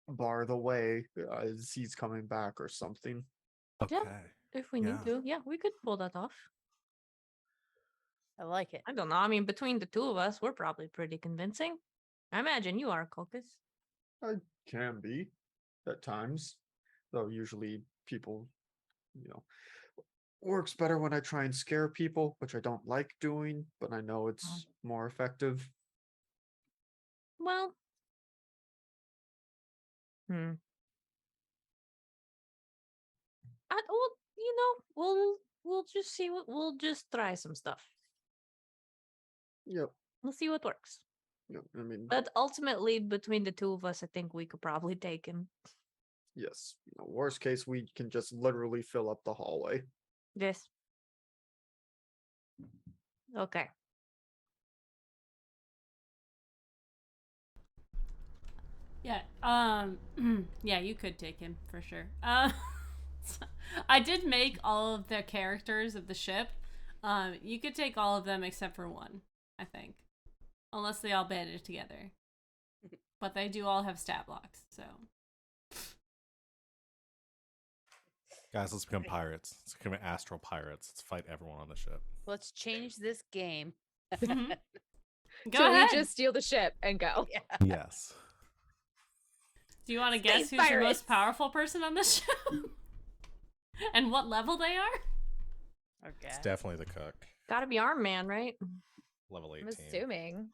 C: bar the way as he's coming back or something.
D: Okay.
B: If we need to, yeah, we could pull that off.
E: I like it.
B: I don't know. I mean, between the two of us, we're probably pretty convincing. I imagine you are, Culcus.
C: I can be at times, though usually people, works better when I try and scare people, which I don't like doing, but I know it's more effective.
B: Well, we'll just see we'll just try some stuff.
C: Yep.
B: We'll see what works.
C: Yep. I mean,
B: But ultimately, between the two of us, I think we could probably take him.
C: yes. Worst case, we can just literally fill up the hallway.
B: Yes. Okay.
A: Yeah. Yeah, you could take him for sure. I did make all of the characters of the ship. You could take all of them except for one, I think, unless they all banded together. But they do all have stat blocks, so.
D: Guys, let's become pirates. Let's become astral pirates. Let's fight everyone on the ship.
E: Let's change this game.
A: Mhm. Go
F: Should
A: ahead.
F: we just steal the ship and go?
E: Yeah.
D: Yes.
A: Do you want to
F: Space
A: guess who's the
F: pirates.
A: most powerful person on the show? And what level they are?
E: Okay.
D: It's definitely the cook.
B: Gotta be Arm Man, right?
D: Level 18.
F: I'm assuming.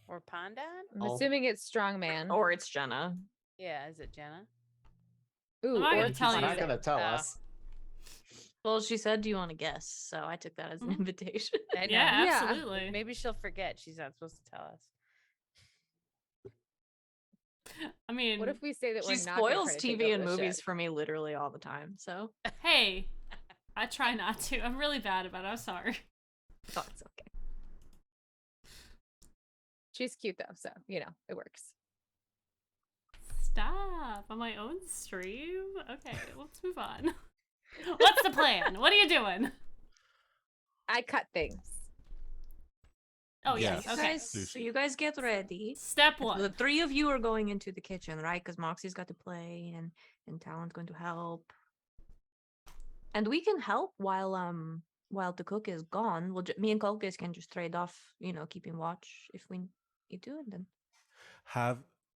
E: Or Pandan?
F: I'm
C: Oh.
F: assuming it's strongman.
B: Or it's Jenna.
E: Yeah, is it Jenna?
F: Ooh,
A: I'm not
F: or
A: gonna
F: it's
A: tell
C: She's
A: you.
C: not gonna tell
E: Oh.
C: us.
B: Well, she said, "Do you want to guess?" So I took that as an
A: Mhm.
B: invitation.
E: I know.
A: Yeah,
F: Yeah.
A: absolutely.
E: Maybe she'll forget. She's not supposed to tell us.
A: I mean,
F: What if we say that
B: She
F: we're not gonna
B: spoils
F: try to take
B: TV
F: over
B: and
F: the
B: movies
F: ship?
B: for me literally all the time. So
A: hey, I try not to. I'm really bad about it. I'm sorry.
B: oh, it's okay.
F: She's cute though, so it works.
A: Stop on my own stream. Okay, let's move on. What's the plan? What are you doing?
F: I cut things.
A: Oh yes.
D: Yes.
A: Okay.
B: So you guys get ready.
A: Step
B: The
A: one.
B: three of you are going into the kitchen, right? Because Moxie's got to play, and Talon's going to help. And we can help while the cook is gone. Me and Culcus can just trade off, keeping watch if we need to, and then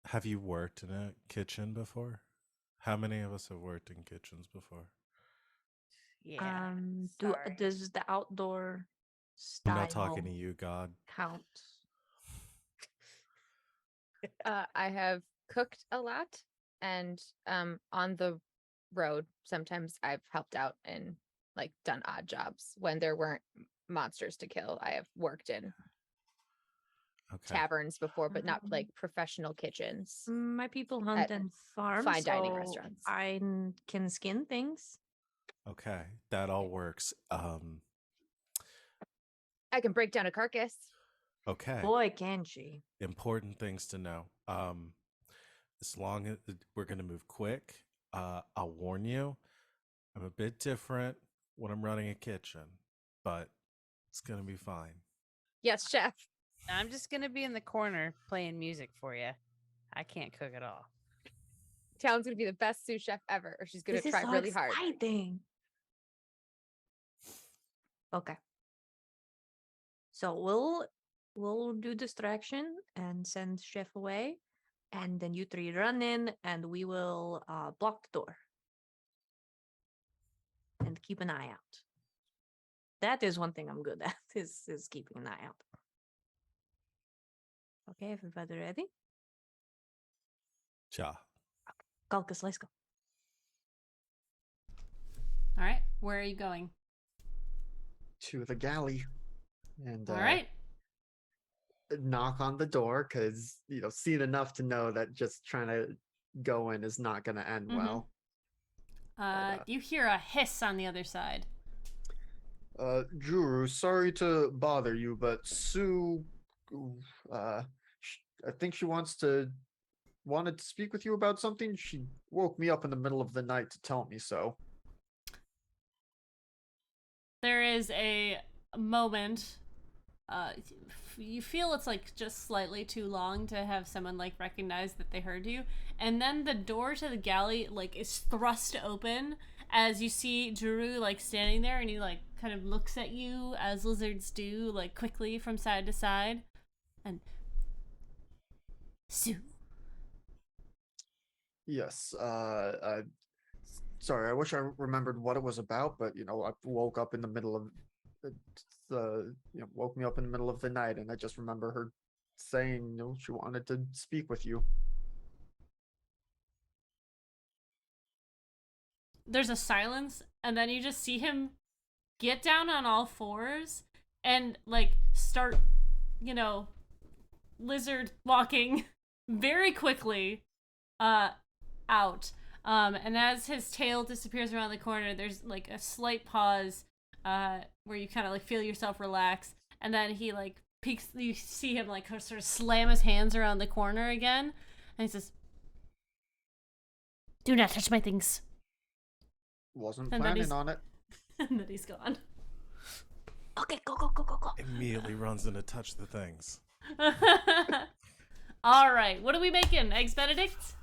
D: Have you worked in a kitchen before? How many of us have worked in kitchens before?
E: Yeah. sorry.
B: does the outdoor
D: I'm
B: style
D: not talking to you, God.
B: count?
F: I have cooked a lot, and on the road, sometimes I've helped out and done odd jobs when there weren't monsters to kill. I have worked in
D: Okay.
F: taverns before, but not professional kitchens.
B: My people hunt
F: At
B: and farm,
F: fine dining
B: so
F: restaurants.
B: I can skin things.
D: Okay. That all works.
F: I can break down a carcass.
D: Okay.
B: Boy, can she!
D: Important things to know. As long as we're going to move quick, I'll warn you, I'm a bit different when I'm running a kitchen, but it's going to be fine.
F: Yes, chef.
E: I'm just going to be in the corner playing music for you. I can't cook at all.
F: Talon's gonna be the best sous chef ever, or she's gonna
B: This is
F: try
B: so
F: really hard.
B: exciting. Okay. So we'll do distraction and send chef away, and then you three run in, and we will block the door and keep an eye out. That is one thing I'm good at is keeping an eye out. Okay, everybody ready?
D: Ja.
B: Culcus, let's go.
A: All right. Where are you going?
C: To the galley. And
A: All right.
C: knock on the door because seen enough to know that just trying to go in is not going to end
A: Mhm.
C: well.
A: You hear a hiss on the other side.
C: Juru, sorry to bother you, but Sue, I think she wants to wanted to speak with you about something. She woke me up in the middle of the night to tell me so.
A: There is a moment. You feel it's like just slightly too long to have someone like recognize that they heard you, and then the door to the galley like is thrust open as you see Drew like standing there, and he like kind of looks at you as lizards do, like quickly from side to side, and Sue.
C: Yes. Sorry, I wish I remembered what it was about, but I woke up in the middle of woke me up in the middle of the night, and I just remember her saying, she wanted to speak with you.
A: There's a silence, and then you just see him get down on all fours and like start, lizard walking very quickly out. And as his tail disappears around the corner, there's like a slight pause where you kind of like feel yourself relax, and then he like peeks. You see him like sort of slam his hands around the corner again, and he says, "Do not touch my things."
C: Wasn't
A: And then
C: planning on it.
A: And then he's gone.
B: Okay, go.
D: Immediately runs in to touch the things.
A: All right, what are we making? Eggs Benedict?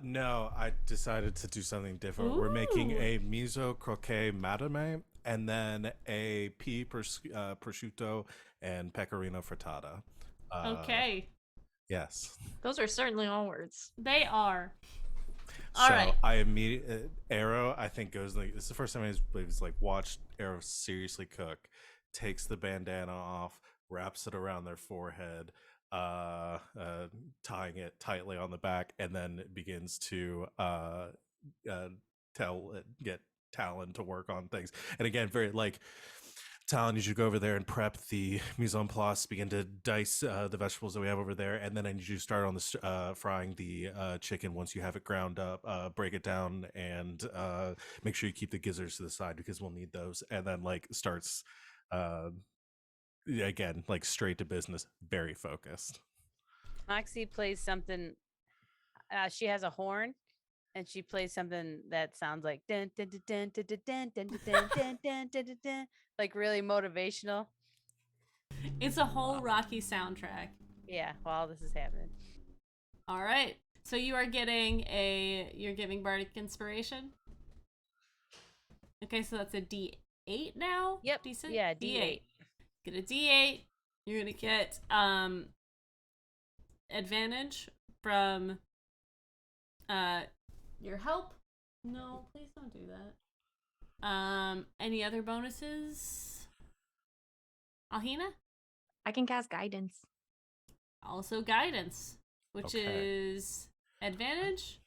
D: No, I decided to do something different. We're making a miso croquet madame, and then a pea prosciutto and pecorino frittata.
A: Okay,
D: Yes.
B: Those are certainly all words.
A: they are. All
D: So
A: right.
D: I immediately Arrow, I think, goes like, it's the first time I've like watched Arrow seriously cook. Takes the bandana off, wraps it around their forehead, tying it tightly on the back, and then begins to get Talon to work on things. And again, very like, Talon, you should go over there and prep the mise en place, begin to dice the vegetables that we have over there, and then I need you to start on the frying the chicken. Once you have it ground up, break it down, and make sure you keep the gizzards to the side because we'll need those. And then like starts again, like straight to business, very focused.
E: Moxie plays something. She has a horn, and she plays something that sounds like dun dun dun dun dun dun dun dun dun dun dun dun dun dun, like really motivational.
A: It's a whole Rocky soundtrack.
E: Yeah, while this is happening.
A: All right. So you're giving bardic inspiration. Okay, so that's a D8 now.
E: Yep.
A: Decent.
E: Yeah, D8.
A: Get a D8. You're gonna get advantage from your help. No, please don't do that. Any other bonuses? Alhina?
B: I can cast guidance.
A: Also guidance, which
D: Okay.
A: is advantage,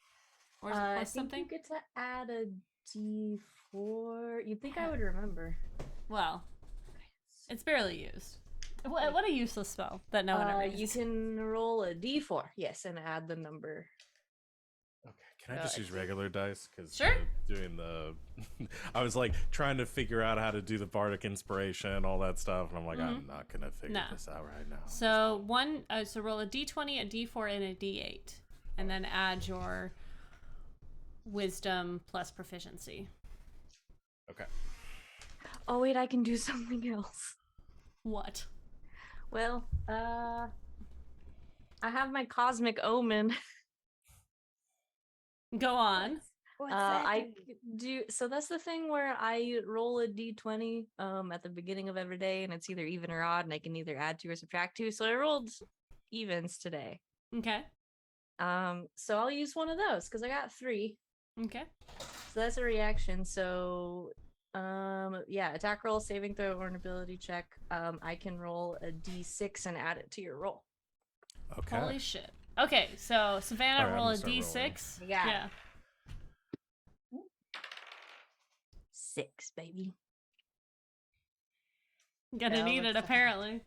A: or is it
B: I
A: plus
B: think
A: something?
B: you get to add a D4. You'd think I would remember.
A: Well, it's barely used. What a useless spell that no one ever uses.
B: You can roll a D4, yes, and add the number.
D: Okay, can I just use regular dice? Because
A: Sure.
D: doing the, I was like trying to figure out how to do the bardic inspiration, all that stuff, and I'm like, I'm not gonna figure this out right now.
A: So so roll a D20, a D4, and a D8, and then add your wisdom plus proficiency.
D: Okay.
B: Oh wait, I can do something else.
A: What?
B: Well, I have my cosmic omen.
A: Go on.
B: I do. So that's the thing where I roll a d20 at the beginning of every day, and it's either even or odd, and I can either add 2 or subtract 2. So I rolled evens today.
A: Okay.
B: So I'll use one of those because I got 3.
A: Okay.
B: So that's a reaction. So yeah, attack roll, saving throw, or an ability check. I can roll a d6 and add it to your roll.
D: Okay.
A: Holy shit. Okay, so Savannah,
D: Alright, I'm
A: roll a
D: gonna start
A: D6.
B: Yeah. 6, baby.
A: Gonna
E: Yeah,
A: need it
E: let's-
A: apparently.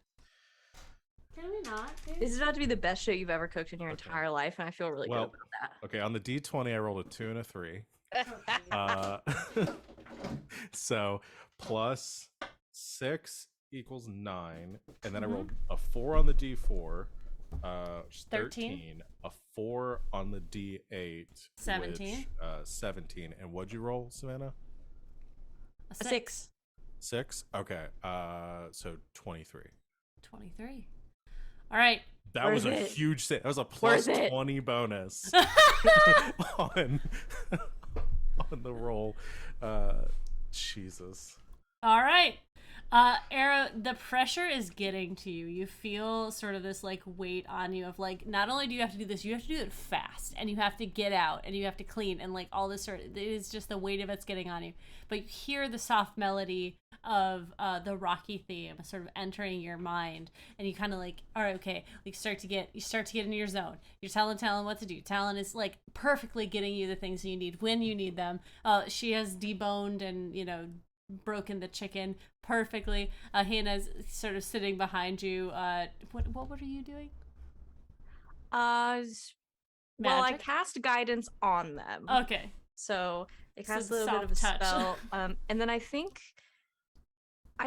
A: Can we not? Dude?
B: This is about to be the best shit you've ever cooked in your
D: Okay.
B: entire life, and I feel really
D: Well,
B: good about that.
D: Okay, on the D20, I rolled a 2 and a 3. So plus 6 equals 9, and then I rolled a 4 on the D4, which is
A: 13.
D: A 4 on the D8.
A: 17.
D: Which, 17. And what'd you roll, Savannah?
A: A
B: A 6.
D: 6? Okay. So 23.
A: 23. All right.
D: That
B: Worth
D: was a
B: it.
D: huge that was a
B: Worth
D: plus
B: it.
D: 20 bonus on on the roll. Jesus.
A: All right. Arrow, the pressure is getting to you. You feel sort of this like weight on you of like, not only do you have to do this, you have to do it fast, and you have to get out, and you have to clean, and like all this sort of, it is just the weight of it's getting on you. But you hear the soft melody of the Rocky theme sort of entering your mind, and you kind of like, all right, okay, like you start to get into your zone. You're telling Talon what to do. Talon is like perfectly getting you the things you need when you need them. She has deboned and, you know, broken the chicken perfectly. Hannah's sort of sitting behind you. What are you doing?
B: Well, I
A: Magic?
B: cast guidance on them.
A: Okay.
B: So they
A: So
B: cast
A: the
B: a little bit of a
A: soft touch.
B: spell. And then I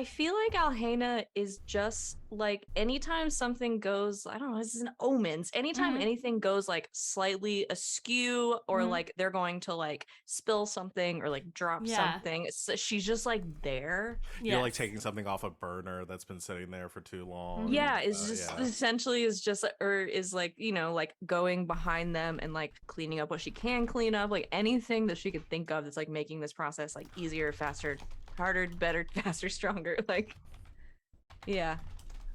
B: feel like Alhena is just like anytime something goes, I don't know, this is an omens. Anytime
A: Mhm.
B: anything goes like slightly askew or
A: Mhm.
B: like they're going to like spill something or like drop
A: Yeah.
B: something, she's just like there.
D: You're like
A: Yes.
D: taking something off a burner that's been sitting there for too long.
B: Yeah, it's just
D: yeah.
B: essentially is just or is like, you know, like going behind them and like cleaning up what she can clean up, like anything that she could think of that's like making this process like easier, faster, harder, better, faster, stronger. Like, yeah,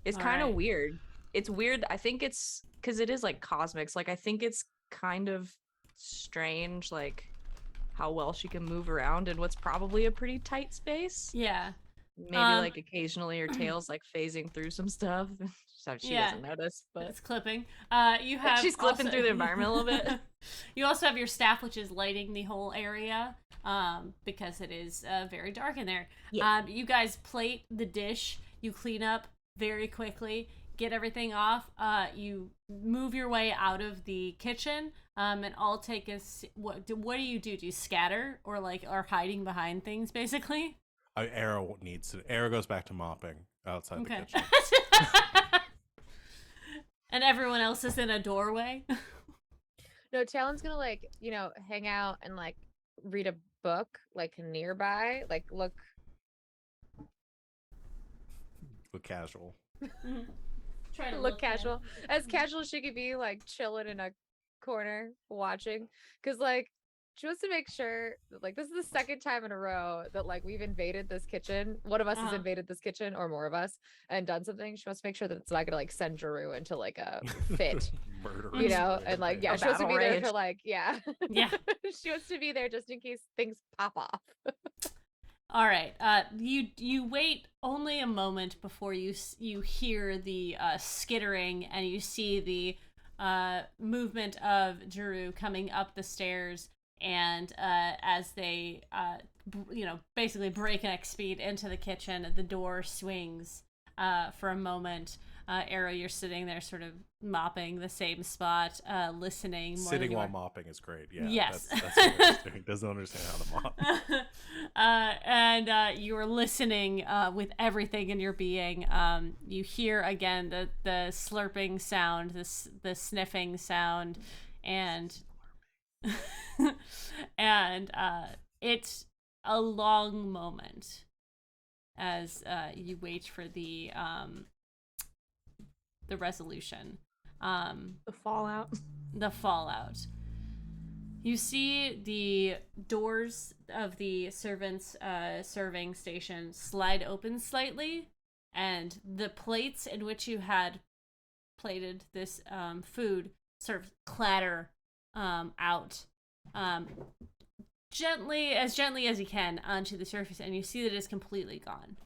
B: it's
A: All
B: kind of
A: right.
B: weird. It's weird. I think it's because it is like cosmics. Like, I think it's kind of strange, like how well she can move around in what's probably a pretty tight space.
A: Yeah.
B: Maybe
A: Um,
B: like occasionally her tail's like phasing through some stuff, so she
A: Yeah.
B: doesn't notice. But
A: It's clipping. You have
B: she's clipping
A: also-
B: through the environment a little bit.
A: You also have your staff, which is lighting the whole area, because it is very dark in there.
B: Yeah.
A: You guys plate the dish. You clean up very quickly, get everything off. You move your way out of the kitchen, and all take us. What do you do? Do you scatter or like are hiding behind things, basically?
D: Arrow goes back to mopping outside the
A: Okay.
D: kitchen.
A: And everyone else is in a doorway.
F: No, Talon's gonna like, you know, hang out and like read a book like nearby. Like look
D: Look casual.
A: Try to
F: look casual. As casual as she could be, like chilling in a corner watching. Cause like she wants to make sure that, like, this is the second time in a row that like we've invaded this kitchen. One of us has
A: Uh-huh.
F: invaded this kitchen or more of us and done something. She wants to make sure that it's not gonna like send Drew into like a fit.
D: Murder.
F: You know, and like, yeah,
B: A
F: she wants to
B: battle
F: be there
B: rage.
F: to like, yeah.
A: Yeah.
F: She wants to be there just in case things pop off.
A: All right. You wait only a moment before you hear the skittering and you see the movement of Drew coming up the stairs, and as they basically breakneck speed into the kitchen, the door swings for a moment. Arrow, you're sitting there sort of mopping the same spot, listening. More
D: Sitting
A: than you
D: while
A: are.
D: mopping is great. Yeah.
A: Yes.
D: That's interesting. Doesn't understand how to mop.
A: And you're listening with everything in your being. You hear again the slurping sound, the sniffing sound, and and it's a long moment as you wait for the resolution.
B: The fallout.
A: The fallout. You see the doors of the servants' serving station slide open slightly, and the plates in which you had plated this food sort of clatter out gently as you can onto the surface, and you see that it's completely gone.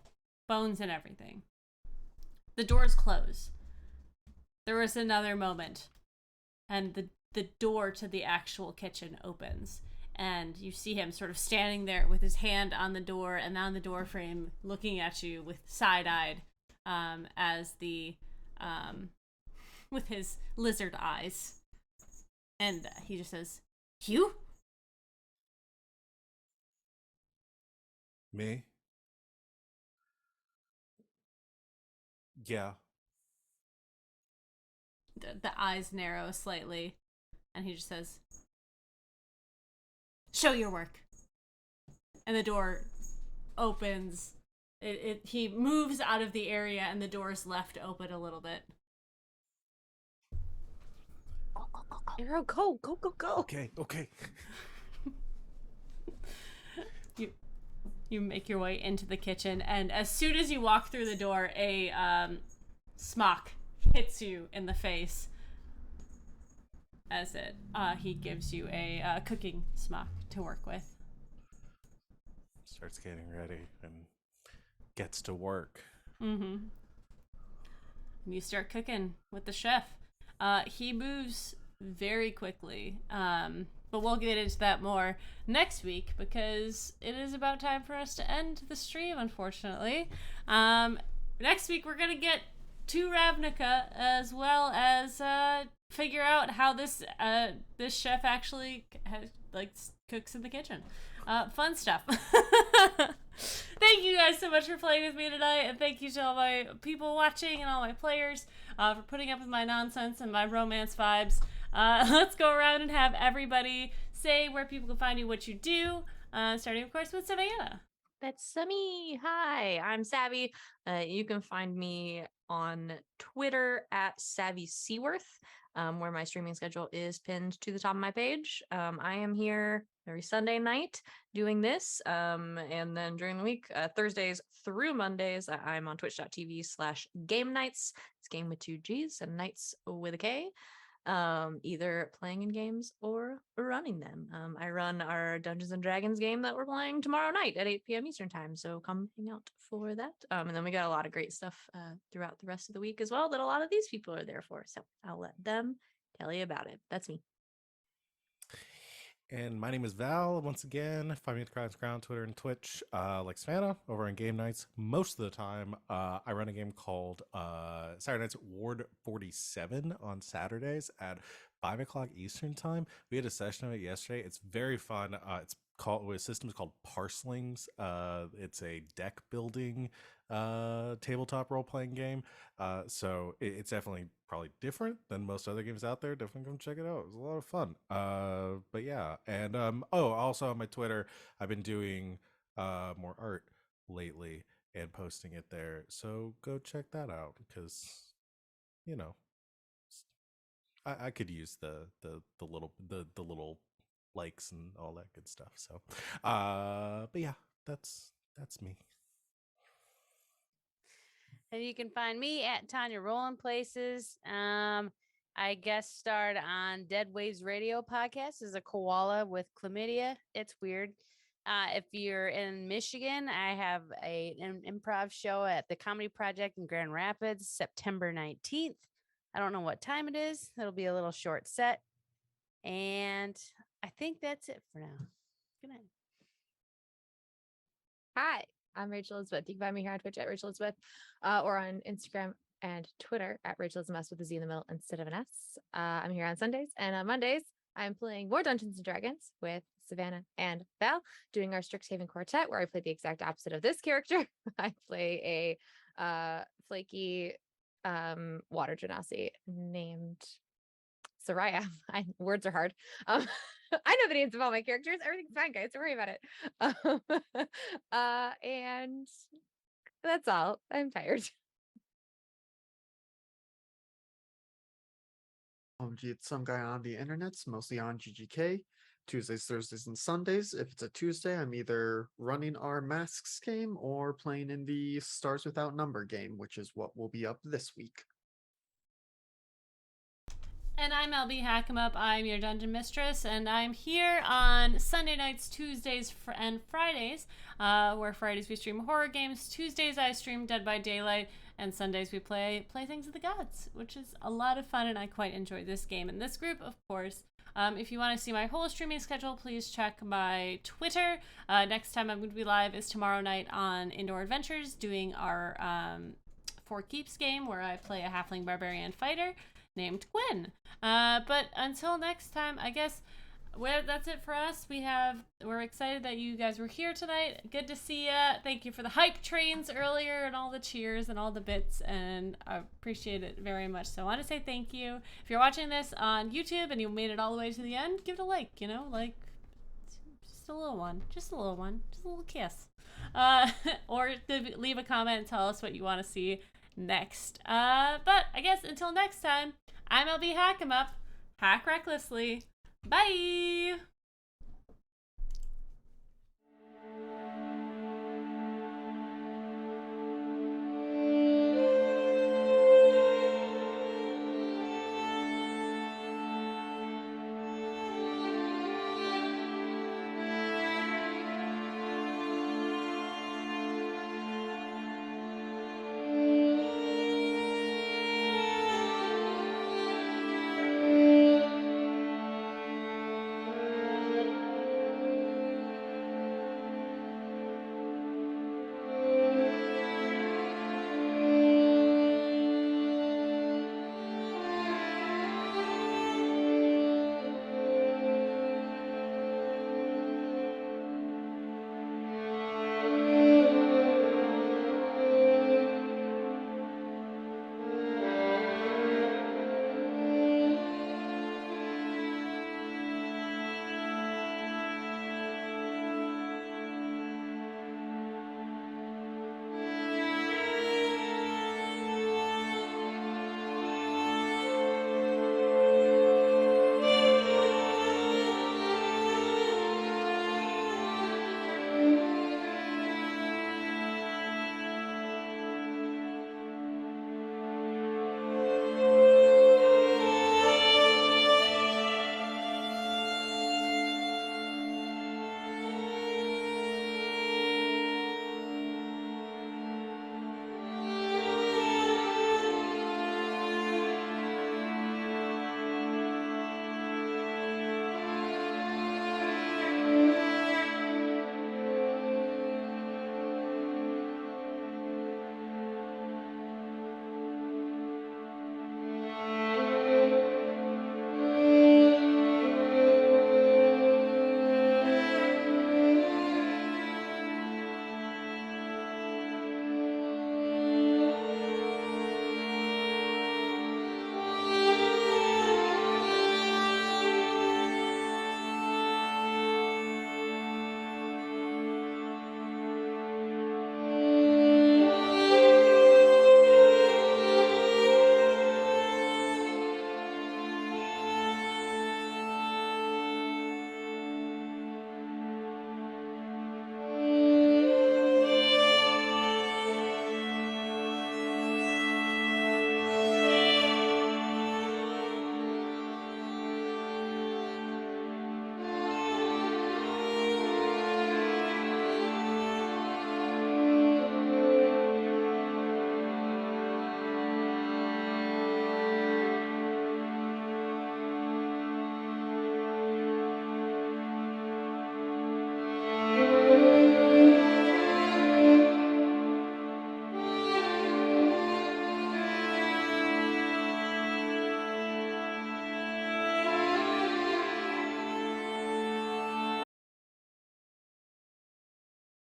A: Bones and everything. The doors close. There was another moment, and the door to the actual kitchen opens, and you see him sort of standing there with his hand on the door and on the door frame, looking at you with side-eyed, as the with his lizard eyes, and he just says, "You?"
D: Me? Yeah.
A: the eyes narrow slightly, and he just says, "Show your work." And the door opens. He moves out of the area, and the door's left open a little bit.
F: Arrow, go.
D: Okay.
A: You make your way into the kitchen, and as soon as you walk through the door, a smock hits you in the face. As he gives you a cooking smock to work with.
D: Starts getting ready and gets to work.
A: Mm-hmm. You start cooking with the chef. He moves very quickly, but we'll get into that more next week because it is about time for us to end the stream, unfortunately. Next week we're gonna get to Ravnica as well as figure out how this chef actually cooks in the kitchen. Fun stuff. Thank you guys so much for playing with me tonight, and thank you to all my people watching and all my players for putting up with my nonsense and my romance vibes. Let's go around and have everybody say where people can find you, what you do, starting, of course, with Savannah.
B: That's me. Hi, I'm Savvy. You can find me on Twitter at Savvy Seaworth, where my streaming schedule is pinned to the top of my page. I am here every Sunday night doing this. And then during the week, Thursdays through Mondays, I'm on twitch.tv/game nights. It's game with 2 G's and nights with a K. Either playing in games or running them. I run our Dungeons and Dragons game that we're playing tomorrow night at 8 p.m. Eastern time, so come hang out for that. And then we got a lot of great stuff throughout the rest of the week as well that a lot of these people are there for, so I'll let them tell you about it. That's me.
D: And my name is Val. Once again, find me at the Kremlin Mountain, Twitter and Twitch. Like Savannah, over on game nights. Most of the time, I run a game called Saturday Nights Ward 47 on Saturdays at 5 o'clock Eastern time. We had a session of it yesterday. It's very fun. It's called, a system is called Parslings. It's a deck building tabletop role-playing game. So it's definitely probably different than most other games out there. Definitely come check it out. It was a lot of fun. But yeah, and also on my Twitter, I've been doing more art lately and posting it there. So go check that out because I could use the little likes and all that good stuff. So but yeah, that's me.
E: And you can find me at Tanya Rolling Places. I guest starred on Dead Waves Radio podcast as a koala with chlamydia. It's weird. If you're in Michigan, I have an improv show at the Comedy Project in Grand Rapids, September 19th. I don't know what time it is. It'll be a little short set. And I think that's it for now. Good night.
F: Hi, I'm Rachel Elizabeth. You can find me here on Twitch at Rachel Elizabeth, or on Instagram and Twitter at Rachel Elizabeth with a Z in the middle instead of an S. I'm here on Sundays, and on Mondays, I'm playing more Dungeons and Dragons with Savannah and Val, doing our Strixhaven Quartet, where I play the exact opposite of this character. I play a flaky water genasi named Soraya. Words are hard. I know the names of all my characters. Everything's fine, guys. Don't worry about it. And that's all. I'm tired.
C: Gee, it's some guy on the internet's mostly on GGK. Tuesdays, Thursdays, and Sundays. If it's a Tuesday, I'm either running our Masks game or playing in the Stars Without Number game, which is what will be up this week.
A: And I'm LB Hackemup. I'm your dungeon mistress, and I'm here on Sunday nights, Tuesdays, and Fridays. Where Fridays we stream horror games, Tuesdays I stream Dead by Daylight, and Sundays we play Playthings of the Gods, which is a lot of fun, and I quite enjoy this game and this group, of course. If you want to see my whole streaming schedule, please check my Twitter. Next time I'm going to be live is tomorrow night on Indoor Adventures, doing our For Keeps game, where I play a halfling barbarian fighter named Gwen. But until next time, I guess that's it for us. We're excited that you guys were here tonight. Good to see ya. Thank you for the hype trains earlier and all the cheers and all the bits, and I appreciate it very much. So I want to say thank you. If you're watching this on YouTube and you made it all the way to the end, give it a like. Like just a little one, just a little kiss, or leave a comment and tell us what you want to see next. But I guess until next time, I'm LB Hack 'em Up. Hack recklessly. Bye!